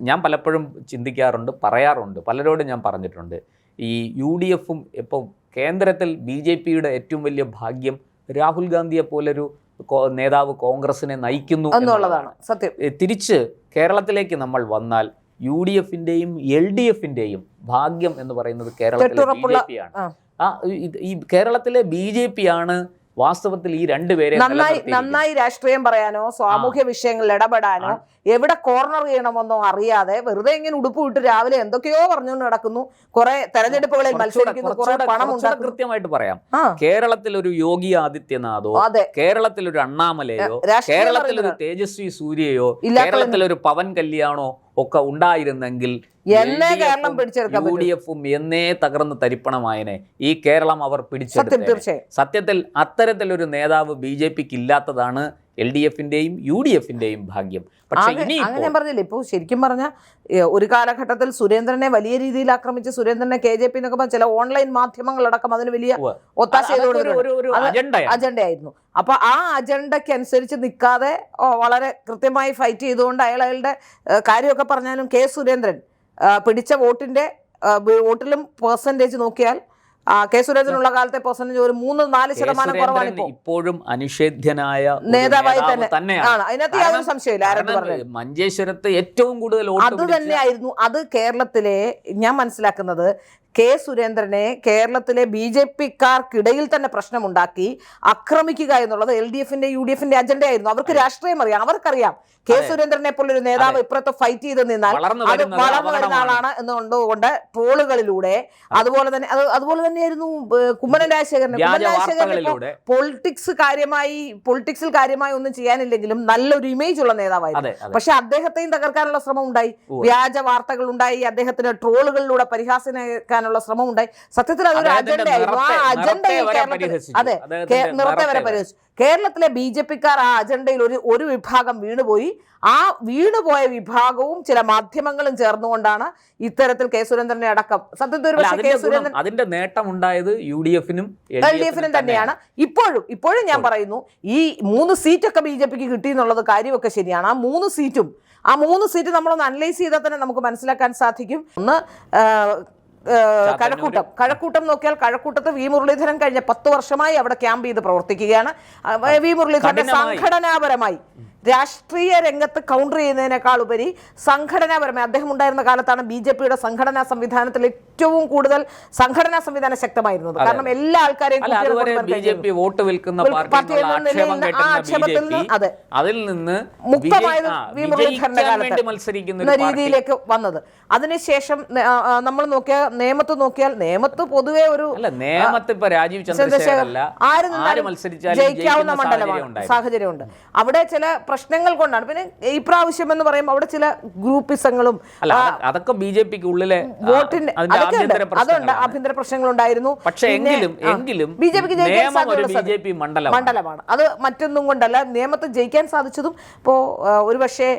ഞാൻ പലപ്പോഴും ചിന്തിക്കാറുണ്ട്, പറയാറുണ്ട്, പലരോടും ഞാൻ പറഞ്ഞിട്ടുണ്ട്. ഈ യു ഡി എഫും ഇപ്പോൾ കേന്ദ്രത്തിൽ ബി ജെ പിയുടെ ഏറ്റവും വലിയ ഭാഗ്യം രാഹുൽ ഗാന്ധിയെ പോലൊരു നേതാവ് കോൺഗ്രസിനെ നയിക്കുന്നു എന്നുള്ളതാണ് സത്യം. തിരിച്ച് കേരളത്തിലേക്ക് നമ്മൾ വന്നാൽ യു ഡി എഫിൻ്റെയും എൽ ഡി എഫിൻ്റെയും ഭാഗ്യം എന്ന് പറയുന്നത് കേരളത്തിലെ ബി ജെ പി ആണ്. ഈ കേരളത്തിലെ ബി ജെ പി ആണ് വാസ്തവത്തിൽ ഈ 2 പേരെ നന്നായി രാഷ്ട്രീയം പറയാനോ സാമൂഹ്യ വിഷയങ്ങളിൽ ഇടപെടാനോ എവിടെ കോർണർ ചെയ്യണമെന്നോ അറിയാതെ വെറുതെ ഇങ്ങനെ ഉടുപ്പ് വിട്ട് രാവിലെ എന്തൊക്കെയോ പറഞ്ഞുകൊണ്ട് നടക്കുന്നു. കുറെ തെരഞ്ഞെടുപ്പുകളിൽ മത്സരിക്കുന്നു, കുറെ പണം ഉണ്ടാക്കുന്നു. കൃത്യമായിട്ട് പറയാം, കേരളത്തിൽ ഒരു യോഗി ആദിത്യനാഥോ, കേരളത്തിൽ ഒരു അണ്ണാമലയോ, കേരളത്തിൽ ഒരു തേജസ്വി സൂര്യയോ, കേരളത്തിൽ ഒരു പവൻ കല്യാണോ ഒക്കെ ഉണ്ടായിരുന്നെങ്കിൽ യു ഡി എഫും എന്നേ തകർന്ന് തരിപ്പണമായനെ. ഈ കേരളം അവർ പിടിച്ചെടുത്തു. സത്യത്തിൽ അത്തരത്തിലൊരു നേതാവ് ബി ജെ പിക്ക് ഇല്ലാത്തതാണ് എൽ ഡി എഫിന്റെയും യു ഡി എഫിന്റെയും ഭാഗ്യം. പക്ഷേ ഞാൻ പറഞ്ഞില്ലേ, ഇപ്പോൾ ശരിക്കും പറഞ്ഞാൽ ഒരു കാലഘട്ടത്തിൽ സുരേന്ദ്രനെ വലിയ രീതിയിൽ ആക്രമിച്ച് സുരേന്ദ്രനെ കെ ജെ പി എന്നൊക്കെ പറഞ്ഞ ചില ഓൺലൈൻ മാധ്യമങ്ങളടക്കം അതിന് വലിയ ഒത്താശ അജണ്ടയായിരുന്നു. അപ്പൊ ആ അജണ്ടയ്ക്ക് അനുസരിച്ച് നിൽക്കാതെ വളരെ കൃത്യമായി ഫൈറ്റ് ചെയ്തുകൊണ്ട് അയാളുടെ കാര്യമൊക്കെ പറഞ്ഞാലും കെ സുരേന്ദ്രൻ പിടിച്ച വോട്ടിലും പെർസെൻറ്റേജ് നോക്കിയാൽ കെ സുരേന്ദ്രനുള്ള കാലത്തെ പെർസെന്റേജ് ഒരു 3-4% കുറവാണ്. ഇപ്പോഴും അനിഷേധ്യനായ നേതാവായി തന്നെയാണ്. അതിനകത്ത് യാതൊരു സംശയമില്ല. മഞ്ചേശ്വരത്ത് ഏറ്റവും കൂടുതൽ അത് തന്നെയായിരുന്നു. അത് കേരളത്തിലെ ഞാൻ മനസ്സിലാക്കുന്നത് കെ സുരേന്ദ്രനെ കേരളത്തിലെ ബി ജെ പിക്കാർക്കിടയിൽ തന്നെ പ്രശ്നമുണ്ടാക്കി ആക്രമിക്കുക എന്നുള്ളത് എൽ ഡി എഫിന്റെ യു ഡി എഫിന്റെ അജണ്ടയായിരുന്നു. അവർക്ക് രാഷ്ട്രീയം അറിയാം, അവർക്കറിയാം കെ സുരേന്ദ്രനെ പോലൊരു നേതാവ് ഇപ്പുറത്ത് ഫൈറ്റ് ചെയ്ത് നിന്നാൽ അത് വളർന്നു വരുന്ന ആളാണ് എന്നുകൊണ്ട് ട്രോളുകളിലൂടെ അതുപോലെ തന്നെയായിരുന്നു കുമ്മനം രാജശേഖരൻ. പൊളിറ്റിക്സിൽ കാര്യമായി ഒന്നും ചെയ്യാനില്ലെങ്കിലും നല്ലൊരു ഇമേജ് ഉള്ള നേതാവായിരുന്നു. പക്ഷെ അദ്ദേഹത്തെയും തകർക്കാനുള്ള ശ്രമം ഉണ്ടായി, വ്യാജ വാർത്തകൾ ഉണ്ടായി, അദ്ദേഹത്തിന് ട്രോളുകളിലൂടെ പരിഹാസത്തിനുള്ള ശ്രമം ഉണ്ടായി. സത്യത്തിൽ അതൊരു അജണ്ടയായിരുന്നു. ആ അജണ്ടയിൽ നിറത്തെ വരെ പരിഹരിച്ചു. കേരളത്തിലെ ബി ജെ പിക്കാർ ആ അജണ്ടയിൽ ഒരു വിഭാഗം വീണുപോയി. ആ വീണുപോയ വിഭാഗവും ചില മാധ്യമങ്ങളും ചേർന്നുകൊണ്ടാണ് ഇത്തരത്തിൽ കെ സുരേന്ദ്രനെ അടക്കം സത്യത്തിൽ അതിന്റെ നേട്ടം ഉണ്ടായത് യു ഡി എഫിനും എൽ ഡി എഫിനും തന്നെയാണ്. ഇപ്പോഴും ഞാൻ പറയുന്നു, ഈ 3 സീറ്റൊക്കെ ബി ജെ പിക്ക് കിട്ടി എന്നുള്ളത് കാര്യമൊക്കെ ശരിയാണ്. ആ 3 സീറ്റ് നമ്മളൊന്ന് അനലൈസ് ചെയ്താൽ തന്നെ നമുക്ക് മനസ്സിലാക്കാൻ സാധിക്കും. ഒന്ന് കഴക്കൂട്ടം നോക്കിയാൽ കഴക്കൂട്ടത്ത് വി മുരളീധരൻ കഴിഞ്ഞ 10 വർഷമായി അവിടെ ക്യാമ്പ് ചെയ്ത് പ്രവർത്തിക്കുകയാണ്. വി മുരളീധരൻ സംഘടനാപരമായി രാഷ്ട്രീയ രംഗത്ത് കൗണ്ടർ ചെയ്യുന്നതിനേക്കാൾ ഉപരി സംഘടനാപരമായി അദ്ദേഹം ഉണ്ടായിരുന്ന കാലത്താണ് ബി ജെ പിയുടെ സംഘടനാ സംവിധാനത്തിൽ ഏറ്റവും കൂടുതൽ സംഘടനാ സംവിധാനം ശക്തമായിരുന്നത്. കാരണം എല്ലാ ആൾക്കാരെയും മുക്തമായത് വി മുരളീധരന്റെ കാലത്ത് രീതിയിലേക്ക് വന്നത്. അതിനുശേഷം നമ്മൾ നോക്കിയാൽ നേമത്ത് പൊതുവെ ഒരു ജയിക്കാവുന്ന മണ്ഡലമാണ്, സാഹചര്യമുണ്ട്. അവിടെ ചില പ്രശ്നങ്ങൾ കൊണ്ടാണ്. പിന്നെ ഈ പ്രാവശ്യം എന്ന് പറയുമ്പോൾ അവിടെ ചില ഗ്രൂപ്പിസങ്ങളും അതൊക്കെ ബി ജെ പിക്ക് ഉള്ളിലെ വോട്ടിന്റെ അതുണ്ട്, ആഭ്യന്തര പ്രശ്നങ്ങളുണ്ടായിരുന്നു. ബി ജെ പിക്ക് ജയിക്കാൻ സാധ്യതയുള്ള മണ്ഡലമാണ്. അത് മറ്റൊന്നും കൊണ്ടല്ല. നിയമത്ത് ജയിക്കാൻ സാധിച്ചതും ഇപ്പോൾ ഒരുപക്ഷെ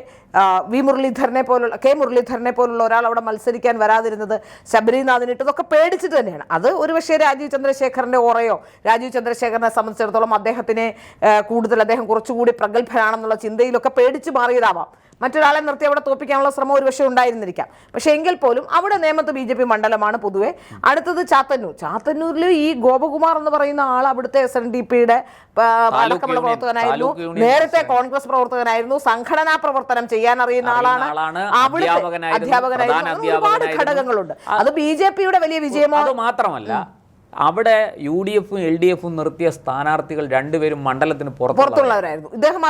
കെ മുരളീധരനെ പോലുള്ള ഒരാൾ അവിടെ മത്സരിക്കാൻ വരാതിരുന്നത് ശബരിനാഥിന് ഇട്ടതൊക്കെ പേടിച്ചിട്ട് തന്നെയാണ്. അത് ഒരുപക്ഷെ രാജീവ് ചന്ദ്രശേഖറിന്റെ ഓറയോ, രാജീവ് ചന്ദ്രശേഖരനെ സംബന്ധിച്ചിടത്തോളം അദ്ദേഹം കുറച്ചുകൂടി പ്രഗത്ഭനാണെന്നുള്ള ചിന്തയിലൊക്കെ പേടിച്ച് മാറിയതാവാം. മറ്റൊരാളെ നിർത്തി അവിടെ തോൽപ്പിക്കാനുള്ള ശ്രമം ഒരുപക്ഷെ ഉണ്ടായിരുന്നിരിക്കാം. പക്ഷേ എങ്കിൽ പോലും അവിടെ നേമത്ത് BJP മണ്ഡലമാണ് പൊതുവെ. അടുത്തത് ചാത്തന്നൂരിൽ ഈ ഗോപകുമാർ എന്ന് പറയുന്ന ആൾ അവിടുത്തെ SNDPയുടെ അടക്കമുള്ള പ്രവർത്തകനായിരുന്നു, നേരത്തെ കോൺഗ്രസ് പ്രവർത്തകനായിരുന്നു, സംഘടനാ പ്രവർത്തനം ചെയ്യാൻ അറിയുന്ന ആളാണ്, അധ്യാപകനായിരുന്നു. ഒരുപാട് ഘടകങ്ങളുണ്ട്. അത് BJPയുടെ വലിയ വിജയമോ? അത് മാത്രമല്ല, അവിടെ UDF-ഉം LDF-ഉം നിർത്തിയ സ്ഥാനാർത്ഥികൾ രണ്ടുപേരും മണ്ഡലത്തിന് പുറത്തുള്ളവരായിരുന്നു. ഇദ്ദേഹം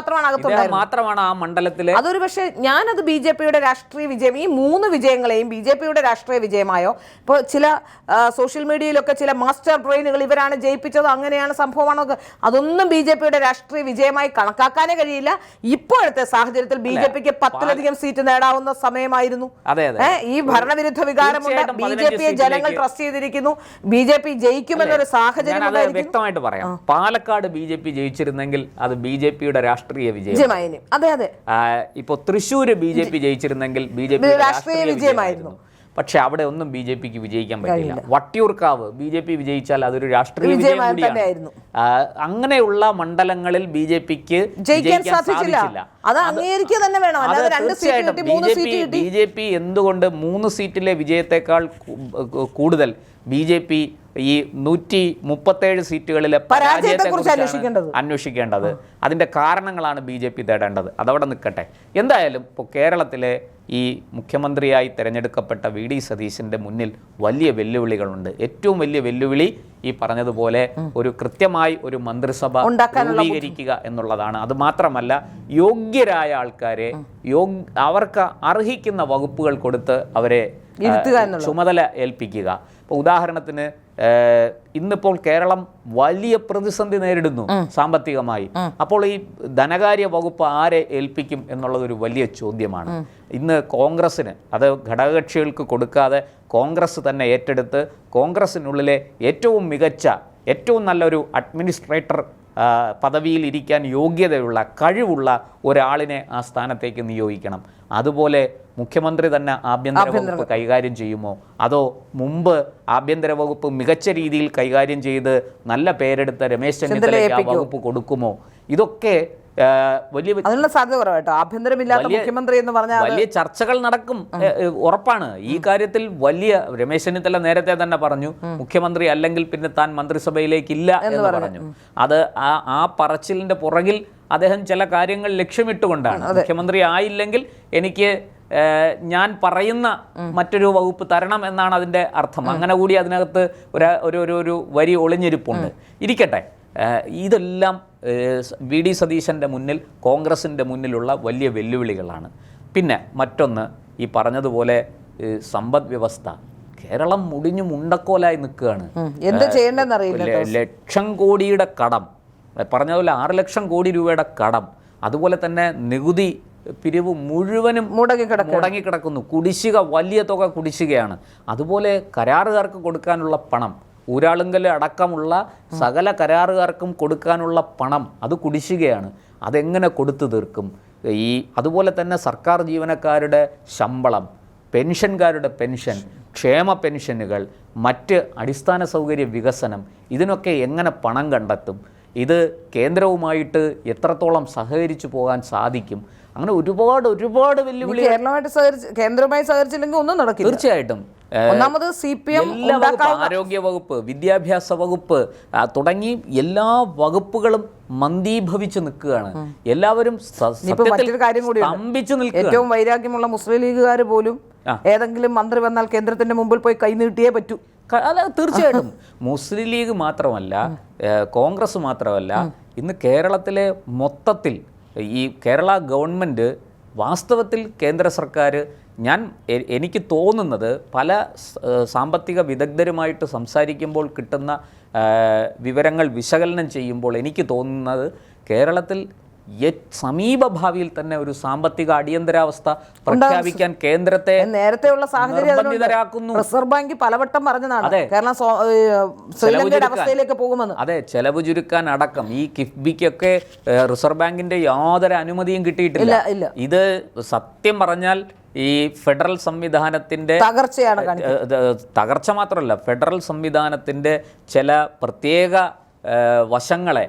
മാത്രമാണ് ആ മണ്ഡലത്തിലെ. അതൊരു പക്ഷേ ഞാനത് BJPയുടെ രാഷ്ട്രീയ വിജയം, ഈ 3 വിജയങ്ങളെയും BJPയുടെ രാഷ്ട്രീയ വിജയമായോ, ഇപ്പോൾ ചില സോഷ്യൽ മീഡിയയിലൊക്കെ ചില മാസ്റ്റർ ബ്രെയിനുകൾ ഇവരാണ് ജയിപ്പിച്ചത്, അങ്ങനെയാണ് സംഭവമാണോ, അതൊന്നും BJPയുടെ രാഷ്ട്രീയ വിജയമായി കണക്കാക്കാനേ കഴിയില്ല. ഇപ്പോഴത്തെ സാഹചര്യത്തിൽ BJPക്ക് 10-ലധികം സീറ്റ് നേടാവുന്ന സമയമായിരുന്നു. ഈ ഭരണവിരുദ്ധ വികാരമുണ്ട്, BJPയെ ജനങ്ങൾ ട്രസ്റ്റ് ചെയ്തിരിക്കുന്നു, BJP ജയിക്കുമെന്നൊരു സാഹചര്യം വ്യക്തമായിട്ട് പറയാം. പാലക്കാട് BJP ജയിച്ചിരുന്നെങ്കിൽ അത് BJPയുടെ രാഷ്ട്രീയ വിജയമായിരുന്നു. അതെ. ഇപ്പൊ തൃശ്ശൂര് BJP ജയിച്ചിരുന്നെങ്കിൽ BJP രാഷ്ട്രീയ വിജയമായിരുന്നു. പക്ഷെ അവിടെ ഒന്നും BJPക്ക് വിജയിക്കാൻ പറ്റില്ല. വട്ടിയൂർക്കാവ് BJP വിജയിച്ചാൽ അതൊരു രാഷ്ട്രീയ വിജയം കൂടിയാണ്. അങ്ങനെയുള്ള മണ്ഡലങ്ങളിൽ BJPക്ക് ജയിക്കാൻ സാധിച്ചില്ല. BJP എന്തുകൊണ്ട് 3 സീറ്റിലെ വിജയത്തെക്കാൾ കൂടുതൽ BJP ഈ 137 സീറ്റുകളിലെ പരാജയത്തെക്കുറിച്ച് അന്വേഷിക്കേണ്ടത്, അതിന്റെ കാരണങ്ങളാണ് BJP തേടേണ്ടത്. അതവിടെ നിൽക്കട്ടെ. എന്തായാലും ഇപ്പോൾ കേരളത്തിലെ ഈ മുഖ്യമന്ത്രിയായി തിരഞ്ഞെടുക്കപ്പെട്ട VD സതീശന്റെ മുന്നിൽ വലിയ വെല്ലുവിളികളുണ്ട്. ഏറ്റവും വലിയ വെല്ലുവിളി ഈ പറഞ്ഞതുപോലെ ഒരു കൃത്യമായി ഒരു മന്ത്രിസഭ രൂപീകരിക്കുക എന്നുള്ളതാണ്. അത് മാത്രമല്ല, യോഗ്യരായ ആൾക്കാരെ അവർക്ക് അർഹിക്കുന്ന വകുപ്പുകൾ കൊടുത്ത് അവരെ ചുമതല ഏൽപ്പിക്കുക. ഇപ്പോൾ ഉദാഹരണത്തിന് ഇന്നിപ്പോൾ കേരളം വലിയ പ്രതിസന്ധി നേരിടുന്നു സാമ്പത്തികമായി. അപ്പോൾ ഈ ധനകാര്യ വകുപ്പ് ആരെ ഏൽപ്പിക്കും എന്നുള്ളതൊരു വലിയ ചോദ്യമാണ്. ഇന്ന് കോൺഗ്രസ്സിന് അത് ഘടകകക്ഷികൾക്ക് കൊടുക്കാതെ കോൺഗ്രസ് തന്നെ ഏറ്റെടുത്ത് കോൺഗ്രസിനുള്ളിലെ ഏറ്റവും മികച്ച, ഏറ്റവും നല്ലൊരു അഡ്മിനിസ്ട്രേറ്റർ പദവിയിൽ ഇരിക്കാൻ യോഗ്യതയുള്ള, കഴിവുള്ള ഒരാളിനെ ആ സ്ഥാനത്തേക്ക് നിയോഗിക്കണം. അതുപോലെ മുഖ്യമന്ത്രി തന്നെ ആഭ്യന്തര വകുപ്പ് കൈകാര്യം ചെയ്യുമോ, അതോ മുമ്പ് ആഭ്യന്തര വകുപ്പ് മികച്ച രീതിയിൽ കൈകാര്യം ചെയ്ത് നല്ല പേരെടുത്ത രമേശ് ചെന്നിത്തലയ്ക്ക് ആ വകുപ്പ് കൊടുക്കുമോ? ഇതൊക്കെ വലിയ വലിയ ചർച്ചകൾ നടക്കും, ഉറപ്പാണ്. ഈ കാര്യത്തിൽ വലിയ രമേശ് ചെന്നിത്തല നേരത്തെ തന്നെ പറഞ്ഞു, മുഖ്യമന്ത്രി അല്ലെങ്കിൽ പിന്നെ താൻ മന്ത്രിസഭയിലേക്കില്ല എന്ന് പറഞ്ഞു. അത് ആ പറച്ചിലിന്റെ പുറകിൽ അദ്ദേഹം ചില കാര്യങ്ങൾ ലക്ഷ്യമിട്ടുകൊണ്ടാണ്. മുഖ്യമന്ത്രി ആയില്ലെങ്കിൽ എനിക്ക് ഞാൻ പറയുന്ന മറ്റൊരു വകുപ്പ് തരണം എന്നാണ് അതിൻ്റെ അർത്ഥം. അങ്ങനെ കൂടി അതിനകത്ത് ഒരു വരി ഒളിഞ്ഞിരിപ്പുണ്ട്. ഇരിക്കട്ടെ, ഇതെല്ലാം VD സതീശൻ്റെ മുന്നിൽ, കോൺഗ്രസിൻ്റെ മുന്നിലുള്ള വലിയ വെല്ലുവിളികളാണ്. പിന്നെ മറ്റൊന്ന്, ഈ പറഞ്ഞതുപോലെ സമ്പദ് വ്യവസ്ഥ കേരളം മുടിഞ്ഞു മുണ്ടക്കോലായി നിൽക്കുകയാണ്. എന്ത് ചെയ്യേണ്ടതെന്നറിയില്ല. ലക്ഷം കോടിയുടെ കടം, പറഞ്ഞതുപോലെ 6 ലക്ഷം കോടി രൂപയുടെ കടം, അതുപോലെ തന്നെ നികുതി പിരിവ് മുഴുവനും മുടങ്ങിക്കിടക്കുന്നു. കുടിശ്ശിക, വലിയ തുക കുടിശ്ശികയാണ്. അതുപോലെ കരാറുകാർക്ക് കൊടുക്കാനുള്ള പണം, ഊരാളുങ്കൽ അടക്കമുള്ള സകല കരാറുകാർക്കും കൊടുക്കാനുള്ള പണം, അത് കുടിശ്ശികയാണ്. അതെങ്ങനെ കൊടുത്തു തീർക്കും? അതുപോലെ തന്നെ സർക്കാർ ജീവനക്കാരുടെ ശമ്പളം, പെൻഷൻകാരുടെ പെൻഷൻ, ക്ഷേമ പെൻഷനുകൾ, മറ്റ് അടിസ്ഥാന സൗകര്യ വികസനം, ഇതിനൊക്കെ എങ്ങനെ പണം കണ്ടെത്തും? ഇത് കേന്ദ്രവുമായിട്ട് എത്രത്തോളം സഹകരിച്ചു പോകാൻ സാധിക്കും? അങ്ങനെ ഒരുപാട് വെല്ലുവിളി. കേന്ദ്രവുമായി സഹകരിച്ചില്ലെങ്കിൽ ഒന്നും നടക്കില്ല. തീർച്ചയായിട്ടും. ഒന്നാമത് CPM ആരോഗ്യ വകുപ്പ്, വിദ്യാഭ്യാസ വകുപ്പ് തുടങ്ങി എല്ലാ വകുപ്പുകളും മന്ദീഭവിച്ച് നിൽക്കുകയാണ്. എല്ലാവരും സ്തംഭിച്ചു നിൽക്കുക. ഏറ്റവും വൈരാഗ്യമുള്ള മുസ്ലിം ലീഗുകാർ പോലും ഏതെങ്കിലും മന്ത്രി വന്നാൽ കേന്ദ്രത്തിന്റെ മുമ്പിൽ പോയി കൈനീട്ടിയേ പറ്റൂ. അല്ല, തീർച്ചയായിട്ടും. മുസ്ലിം ലീഗ് മാത്രമല്ല, കോൺഗ്രസ് മാത്രമല്ല, ഇന്ന് കേരളത്തിലെ മൊത്തത്തിൽ ഈ കേരള ഗവൺമെൻറ്, വാസ്തവത്തിൽ കേന്ദ്ര സർക്കാർ, എനിക്ക് തോന്നുന്നത് പല സാമ്പത്തിക വിദഗ്ധരുമായിട്ട് സംസാരിക്കുമ്പോൾ കിട്ടുന്ന വിവരങ്ങൾ വിശകലനം ചെയ്യുമ്പോൾ എനിക്ക് തോന്നുന്നത് കേരളത്തിൽ സമീപ ഭാവിയിൽ തന്നെ ഒരു സാമ്പത്തിക അടിയന്തരാവസ്ഥ പ്രഖ്യാപിക്കാൻ കേന്ദ്രത്തെ നേരത്തെയുള്ള സാഹചര്യം റിസർവ് ബാങ്ക് പലവട്ടം പറഞ്ഞതാണ്. കേരളം ശ്രീലങ്കയുടെ അവസ്ഥയിലേക്ക് പോകുമെന്ന്. അതെ, ചെലവ് ചുരുക്കാൻ അടക്കം ഈ കിഫ്ബിക്കൊക്കെ റിസർവ് ബാങ്കിന്റെ യാതൊരു അനുമതിയും കിട്ടിയിട്ടില്ല. ഇത് സത്യം പറഞ്ഞാൽ ഈ ഫെഡറൽ സംവിധാനത്തിന്റെ തകർച്ച മാത്രമല്ല, ഫെഡറൽ സംവിധാനത്തിന്റെ ചില പ്രത്യേക വശങ്ങളെ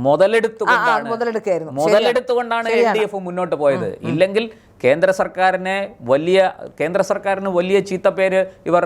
മുതലെടുത്തുകൊണ്ടാണ് LDF മുന്നോട്ട് പോയത്. ഇല്ലെങ്കിൽ കേന്ദ്ര സർക്കാരിന് വലിയ ചീത്തപ്പേര് ഇവർ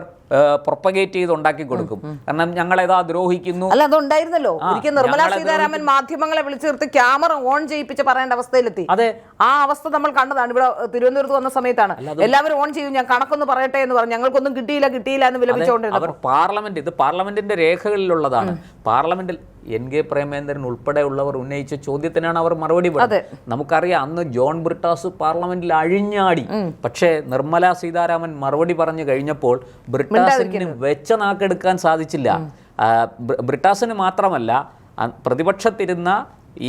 പ്രൊപ്പഗേറ്റ് ചെയ്ത് ഉണ്ടാക്കി കൊടുക്കും. കാരണം ഞങ്ങളേതാ ദ്രോഹിക്കുന്നു. അല്ല, അതുണ്ടായിരുന്നല്ലോ ഒരിക്കൽ നിർമ്മലാ സീതാരാമൻ മാധ്യമങ്ങളെ വിളിച്ചു നിർത്തി ക്യാമറ ഓൺ ചെയ്യിപ്പിച്ച് പറയേണ്ട അവസ്ഥയിലെത്തി. അതെ, ആ അവസ്ഥ നമ്മൾ കണ്ടതാണ്. ഇവിടെ തിരുവനന്തപുരത്ത് വന്ന സമയത്താണ് എല്ലാവരും ഓൺ ചെയ്യും, ഞാൻ കണക്കൊന്ന് പറയട്ടെ എന്ന് പറഞ്ഞു. ഞങ്ങൾക്കൊന്നും കിട്ടിയില്ല എന്ന് വിലപിച്ചുകൊണ്ടിരുന്നത്. പാർലമെന്റിന്റെ രേഖകളിലുള്ളതാണ്. പാർലമെന്റിൽ NK പ്രേമേന്ദ്രൻ ഉൾപ്പെടെയുള്ളവർ ഉന്നയിച്ച ചോദ്യത്തിനാണ് അവർ മറുപടി പറഞ്ഞത്. നമുക്കറിയാം, അന്ന് ജോൺ ബ്രിട്ടാസ് പാർലമെന്റിൽ അഴിഞ്ഞാടി. പക്ഷേ നിർമ്മലാ സീതാരാമൻ മറുപടി പറഞ്ഞു കഴിഞ്ഞപ്പോൾ ബ്രിട്ടാസിന് വെച്ച നാക്കെടുക്കാൻ സാധിച്ചില്ല. ബ്രിട്ടാസിന് മാത്രമല്ല, പ്രതിപക്ഷത്തിരുന്ന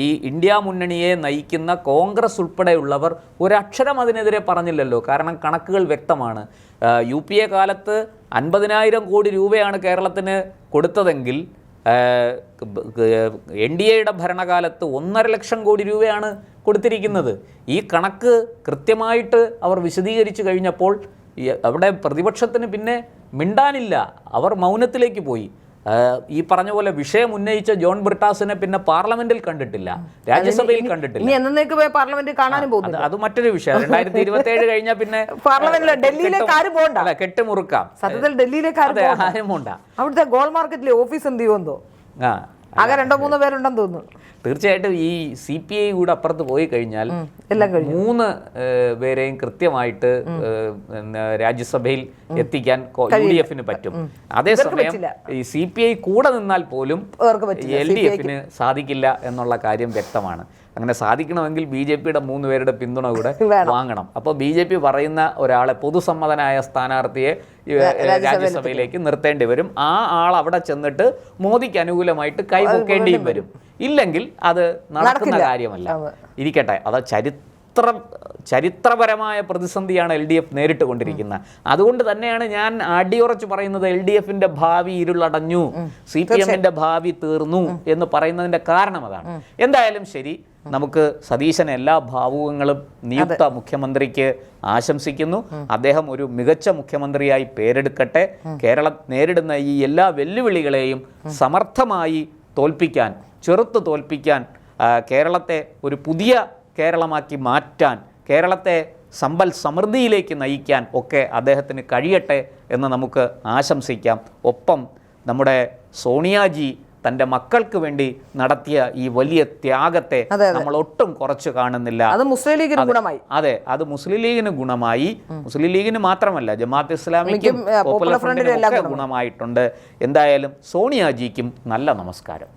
ഈ ഇന്ത്യ മുന്നണിയെ നയിക്കുന്ന കോൺഗ്രസ് ഉൾപ്പെടെയുള്ളവർ ഒരക്ഷരം അതിനെതിരെ പറഞ്ഞില്ലല്ലോ. കാരണം കണക്കുകൾ വ്യക്തമാണ്. UPA കാലത്ത് 50,000 കോടി രൂപയാണ് കേരളത്തിന് കൊടുത്തതെങ്കിൽ NDAയുടെ ഭരണകാലത്ത് 1.5 ലക്ഷം കോടി രൂപയാണ് കൊടുത്തിരിക്കുന്നത്. ഈ കണക്ക് കൃത്യമായിട്ട് അവർ വിശദീകരിച്ചു കഴിഞ്ഞപ്പോൾ അവിടെ പ്രതിപക്ഷത്തിന് പിന്നെ മിണ്ടാനില്ല. അവർ മൗനത്തിലേക്ക് പോയി. ഈ പറഞ്ഞ പോലെ വിഷയം ഉന്നയിച്ച ജോൺ ബ്രിട്ടാസിനെ പിന്നെ പാർലമെന്റിൽ കണ്ടിട്ടില്ല, രാജ്യസഭയിൽ കണ്ടിട്ടില്ല. അത് മറ്റൊരു വിഷയം. 2027 കഴിഞ്ഞാൽ പിന്നെ കെട്ടുമുറുക്കാം. സത്യത്തിൽ ഡൽഹിയിലേക്ക് ആരും പോണ്ട. അവിടുത്തെ ഗോൾഡ് മാർക്കറ്റിലെ ഓഫീസ് എന്ത് ചെയ്യുമെന്നോ, ആകെ 2-3 പേരുണ്ടെന്ന് തോന്നുന്നു. തീർച്ചയായിട്ടും ഈ CPI കൂടെ അപ്പുറത്ത് പോയി കഴിഞ്ഞാൽ 3 പേരെയും കൃത്യമായിട്ട് രാജ്യസഭയിൽ എത്തിക്കാൻ UDFന് പറ്റും. അതേസമയം ഈ CPI കൂടെ നിന്നാൽ പോലും LDFന് സാധിക്കില്ല എന്നുള്ള കാര്യം വ്യക്തമാണ്. അങ്ങനെ സാധിക്കണമെങ്കിൽ BJPയുടെ 3 പേരുടെ പിന്തുണ കൂടെ വാങ്ങണം. അപ്പോൾ BJP പറയുന്ന ഒരാളെ, പൊതുസമ്മതനായ സ്ഥാനാർത്ഥിയെ രാജ്യസഭയിലേക്ക് നിർത്തേണ്ടി വരും. ആ ആൾ അവിടെ ചെന്നിട്ട് മോദിക്ക് അനുകൂലമായിട്ട് കൈപൊക്കേണ്ടിയും വരും. ഇല്ലെങ്കിൽ അത് നടക്കുന്ന കാര്യമല്ല. ഇരിക്കട്ടെ, അത് ചരിത്രപരമായ പ്രതിസന്ധിയാണ് LDF നേരിട്ട് കൊണ്ടിരിക്കുന്നത്. അതുകൊണ്ട് തന്നെയാണ് ഞാൻ അടിയുറച്ച് പറയുന്നത് LDFന്റെ ഭാവി ഇരുളടഞ്ഞു, CPMന്റെ ഭാവി തീർന്നു എന്ന് പറയുന്നതിന്റെ കാരണം അതാണ്. എന്തായാലും ശരി, നമുക്ക് സതീശന് എല്ലാ ഭാവുകങ്ങളും നിയുക്ത മുഖ്യമന്ത്രിക്ക് ആശംസിക്കുന്നു. അദ്ദേഹം ഒരു മികച്ച മുഖ്യമന്ത്രിയായി പേരെടുക്കട്ടെ. കേരളം നേരിടുന്ന ഈ എല്ലാ വെല്ലുവിളികളെയും സമർത്ഥമായി തോൽപ്പിക്കാൻ, ചെറുത്ത് തോൽപ്പിക്കാൻ, കേരളത്തെ ഒരു പുതിയ കേരളമാക്കി മാറ്റാൻ, കേരളത്തെ സമ്പൽ സമൃദ്ധിയിലേക്ക് നയിക്കാൻ ഒക്കെ അദ്ദേഹത്തിന് കഴിയട്ടെ എന്ന് നമുക്ക് ആശംസിക്കാം. ഒപ്പം നമ്മുടെ സോണിയാജി തൻ്റെ മക്കൾക്ക് വേണ്ടി നടത്തിയ ഈ വലിയ ത്യാഗത്തെ നമ്മൾ ഒട്ടും കുറച്ച് കാണുന്നില്ല. അത് മുസ്ലിം ലീഗിന് ഗുണമായി. അതെ, അത് മുസ്ലിം ലീഗിന് ഗുണമായി. മുസ്ലിം ലീഗിന് മാത്രമല്ല, ജമാഅത്ത് ഇസ്ലാമിക്കും പോപ്പുലർ ഫ്രണ്ടിനും ഒക്കെ ഗുണമായിട്ടുണ്ട്. എന്തായാലും സോണിയാജിക്കും നല്ല നമസ്കാരം.